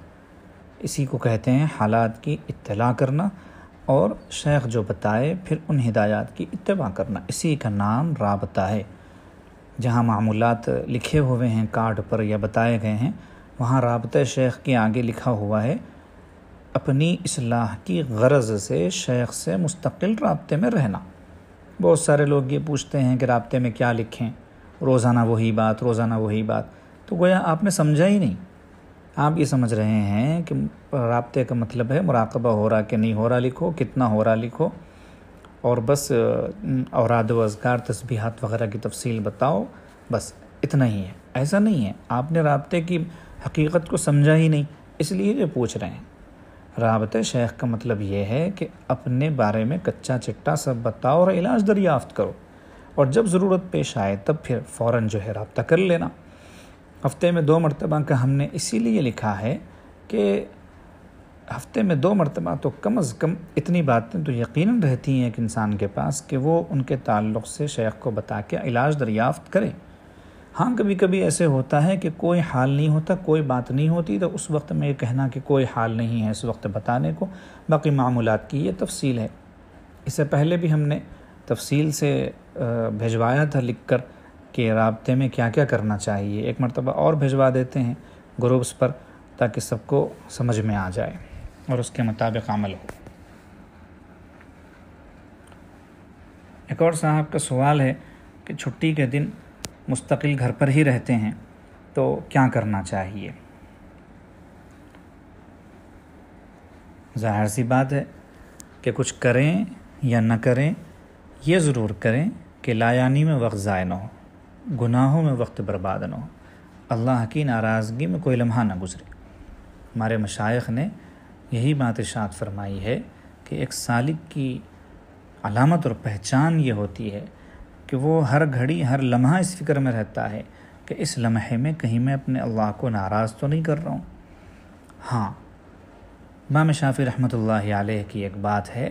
اسی کو کہتے ہیں حالات کی اطلاع کرنا اور شیخ جو بتائے پھر ان ہدایات کی اتباع کرنا، اسی کا نام رابطہ ہے۔ جہاں معمولات لکھے ہوئے ہیں کارڈ پر یا بتائے گئے ہیں، وہاں رابطہ شیخ کے آگے لکھا ہوا ہے اپنی اصلاح کی غرض سے شیخ سے مستقل رابطے میں رہنا۔ بہت سارے لوگ یہ پوچھتے ہیں کہ رابطے میں کیا لکھیں، روزانہ وہی بات، روزانہ وہی بات، تو گویا آپ نے سمجھا ہی نہیں۔ آپ یہ سمجھ رہے ہیں کہ رابطے کا مطلب ہے مراقبہ ہو رہا کہ نہیں ہو رہا لکھو، کتنا ہو رہا لکھو، اور بس اوراد و اذکار تسبیحات وغیرہ کی تفصیل بتاؤ، بس اتنا ہی ہے۔ ایسا نہیں ہے، آپ نے رابطے کی حقیقت کو سمجھا ہی نہیں، اس لیے یہ پوچھ رہے ہیں۔ رابطہ شیخ کا مطلب یہ ہے کہ اپنے بارے میں کچا چٹا سب بتاؤ اور علاج دریافت کرو، اور جب ضرورت پیش آئے تب پھر فوراً جو ہے رابطہ کر لینا۔ ہفتے میں 2 مرتبہ کا ہم نے اسی لیے لکھا ہے کہ ہفتے میں 2 مرتبہ تو کم از کم اتنی باتیں تو یقیناً رہتی ہیں ایک انسان کے پاس کہ وہ ان کے تعلق سے شیخ کو بتا کے علاج دریافت کرے۔ ہاں کبھی کبھی ایسے ہوتا ہے کہ کوئی حال نہیں ہوتا، کوئی بات نہیں ہوتی، تو اس وقت میں یہ کہنا کہ کوئی حال نہیں ہے اس وقت بتانے کو، باقی معمولات کی یہ تفصیل ہے۔ اس سے پہلے بھی ہم نے تفصیل سے بھیجوایا تھا لکھ کر کہ رابطے میں کیا کیا کرنا چاہیے۔ ایک مرتبہ اور بھیجوا دیتے ہیں گروپس پر تاکہ سب کو سمجھ میں آ جائے اور اس کے مطابق عمل ہو۔ ایک اور صاحب کا سوال ہے کہ چھٹی کے دن مستقل گھر پر ہی رہتے ہیں تو کیا کرنا چاہیے؟ ظاہر سی بات ہے کہ کچھ کریں یا نہ کریں، یہ ضرور کریں کہ لایانی میں وقت ضائع نہ ہو، گناہوں میں وقت برباد نہ ہو، اللہ کی ناراضگی میں کوئی لمحہ نہ گزرے۔ ہمارے مشائخ نے یہی بات ارشاد فرمائی ہے کہ ایک سالک کی علامت اور پہچان یہ ہوتی ہے کہ وہ ہر گھڑی ہر لمحہ اس فکر میں رہتا ہے کہ اس لمحے میں کہیں میں اپنے اللہ کو ناراض تو نہیں کر رہا ہوں۔ ہاں، امام شافعی رحمۃ اللہ علیہ کی ایک بات ہے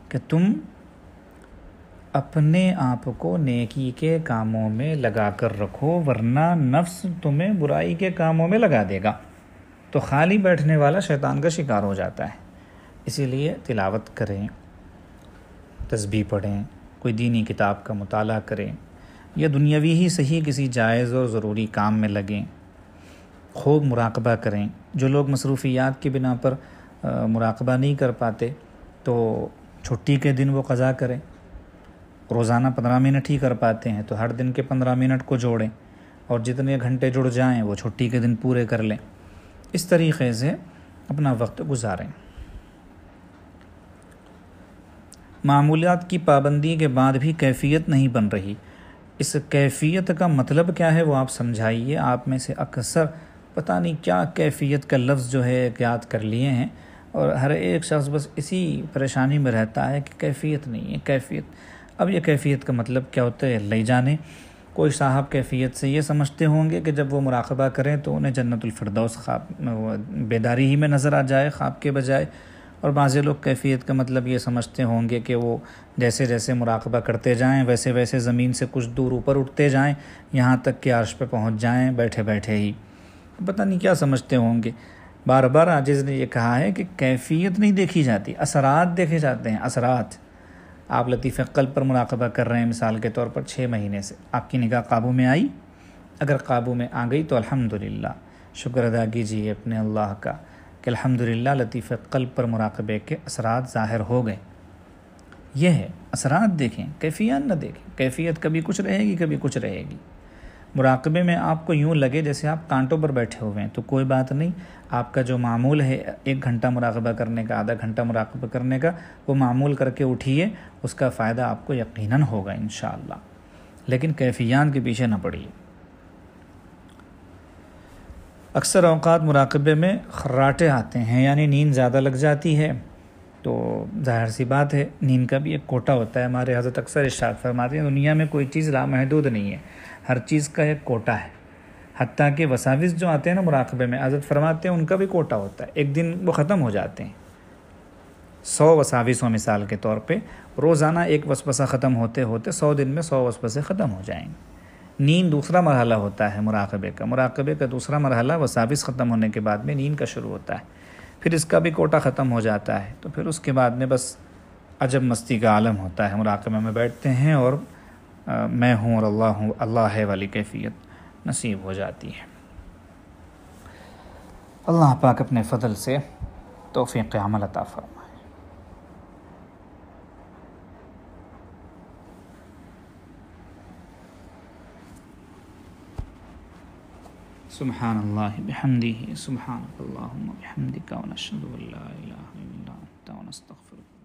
کہ تم اپنے آپ کو نیکی کے کاموں میں لگا کر رکھو، ورنہ نفس تمہیں برائی کے کاموں میں لگا دے گا، تو خالی بیٹھنے والا شیطان کا شکار ہو جاتا ہے۔ اسی لیے تلاوت کریں، تسبیح پڑھیں، کوئی دینی کتاب کا مطالعہ کریں، یا دنیاوی ہی صحیح کسی جائز اور ضروری کام میں لگیں، خوب مراقبہ کریں۔ جو لوگ مصروفیات کی بنا پر مراقبہ نہیں کر پاتے تو چھٹی کے دن وہ قضا کریں۔ روزانہ 15 منٹ ہی کر پاتے ہیں تو ہر دن کے 15 منٹ کو جوڑیں، اور جتنے گھنٹے جڑ جائیں وہ چھٹی کے دن پورے کر لیں۔ اس طریقے سے اپنا وقت گزاریں۔ معمولات کی پابندی کے بعد بھی کیفیت نہیں بن رہی، اس کیفیت کا مطلب کیا ہے وہ آپ سمجھائیے۔ آپ میں سے اکثر پتہ نہیں کیا کیفیت کا لفظ جو ہے یاد کر لیے ہیں، اور ہر ایک شخص بس اسی پریشانی میں رہتا ہے کہ کیفیت نہیں ہے، کیفیت۔ اب یہ کیفیت کا مطلب کیا ہوتا ہے اللہ جانے۔ کوئی صاحب کیفیت سے یہ سمجھتے ہوں گے کہ جب وہ مراقبہ کریں تو انہیں جنت الفردوس خواب بیداری ہی میں نظر آ جائے خواب کے بجائے، اور بعض لوگ کیفیت کا مطلب یہ سمجھتے ہوں گے کہ وہ جیسے جیسے مراقبہ کرتے جائیں ویسے ویسے زمین سے کچھ دور اوپر اٹھتے جائیں، یہاں تک کہ عرش پہ پہنچ جائیں بیٹھے بیٹھے ہی۔ پتہ نہیں کیا سمجھتے ہوں گے۔ بار بار عاجز نے یہ کہا ہے کہ کیفیت نہیں دیکھی جاتی، اثرات دیکھے جاتے ہیں، اثرات۔ آپ لطیف قلب پر مراقبہ کر رہے ہیں مثال کے طور پر 6 مہینے سے، آپ کی نگاہ قابو میں آئی؟ اگر قابو میں آ گئی تو الحمدللہ، شکر ادا کیجیے اپنے اللہ کا کہ الحمدللہ لطیف قلب پر مراقبے کے اثرات ظاہر ہو گئے۔ یہ ہے، اثرات دیکھیں، کیفیت نہ دیکھیں۔ کیفیت کبھی کچھ رہے گی، کبھی کچھ رہے گی۔ مراقبے میں آپ کو یوں لگے جیسے آپ کانٹوں پر بیٹھے ہوئے ہیں تو کوئی بات نہیں، آپ کا جو معمول ہے 1 گھنٹہ مراقبہ کرنے کا، آدھا گھنٹہ مراقبہ کرنے کا، وہ معمول کر کے اٹھیے، اس کا فائدہ آپ کو یقیناً ہوگا انشاءاللہ، لیکن کیفیات کے پیچھے نہ پڑیے۔ اکثر اوقات مراقبے میں خراٹے آتے ہیں، یعنی نیند زیادہ لگ جاتی ہے، تو ظاہر سی بات ہے نیند کا بھی ایک کوٹا ہوتا ہے۔ ہمارے حضرت اکثر ارشاد فرماتے ہیں دنیا میں کوئی چیز لامحدود نہیں ہے، ہر چیز کا ایک کوٹا ہے، حتیٰ کہ وساوس جو آتے ہیں نا مراقبے میں، حضرت فرماتے ہیں ان کا بھی کوٹا ہوتا ہے، ایک دن وہ ختم ہو جاتے ہیں۔ 100 وساوس ہوں مثال کے طور پہ، روزانہ ایک وسوسہ ختم ہوتے ہوتے 100 دن میں 100 وسوسے ختم ہو جائیں گے۔ نیند دوسرا مرحلہ ہوتا ہے مراقبے کا دوسرا مرحلہ وساوس ختم ہونے کے بعد میں نیند کا شروع ہوتا ہے، پھر اس کا بھی کوٹا ختم ہو جاتا ہے، تو پھر اس کے بعد میں بس عجب مستی کا عالم ہوتا ہے، مراقبہ میں بیٹھتے ہیں اور میں ہوں اور اللہ ہوں، اللہ ہے والی کیفیت نصیب ہو جاتی ہے۔ اللہ پاک اپنے فضل سے توفیق عمل عطا فرمائے۔ سبحان اللہ بحمدہ، سبحانک اللہم بحمدک، ونشہد ان لا الہ الا انت، ونستغفرک۔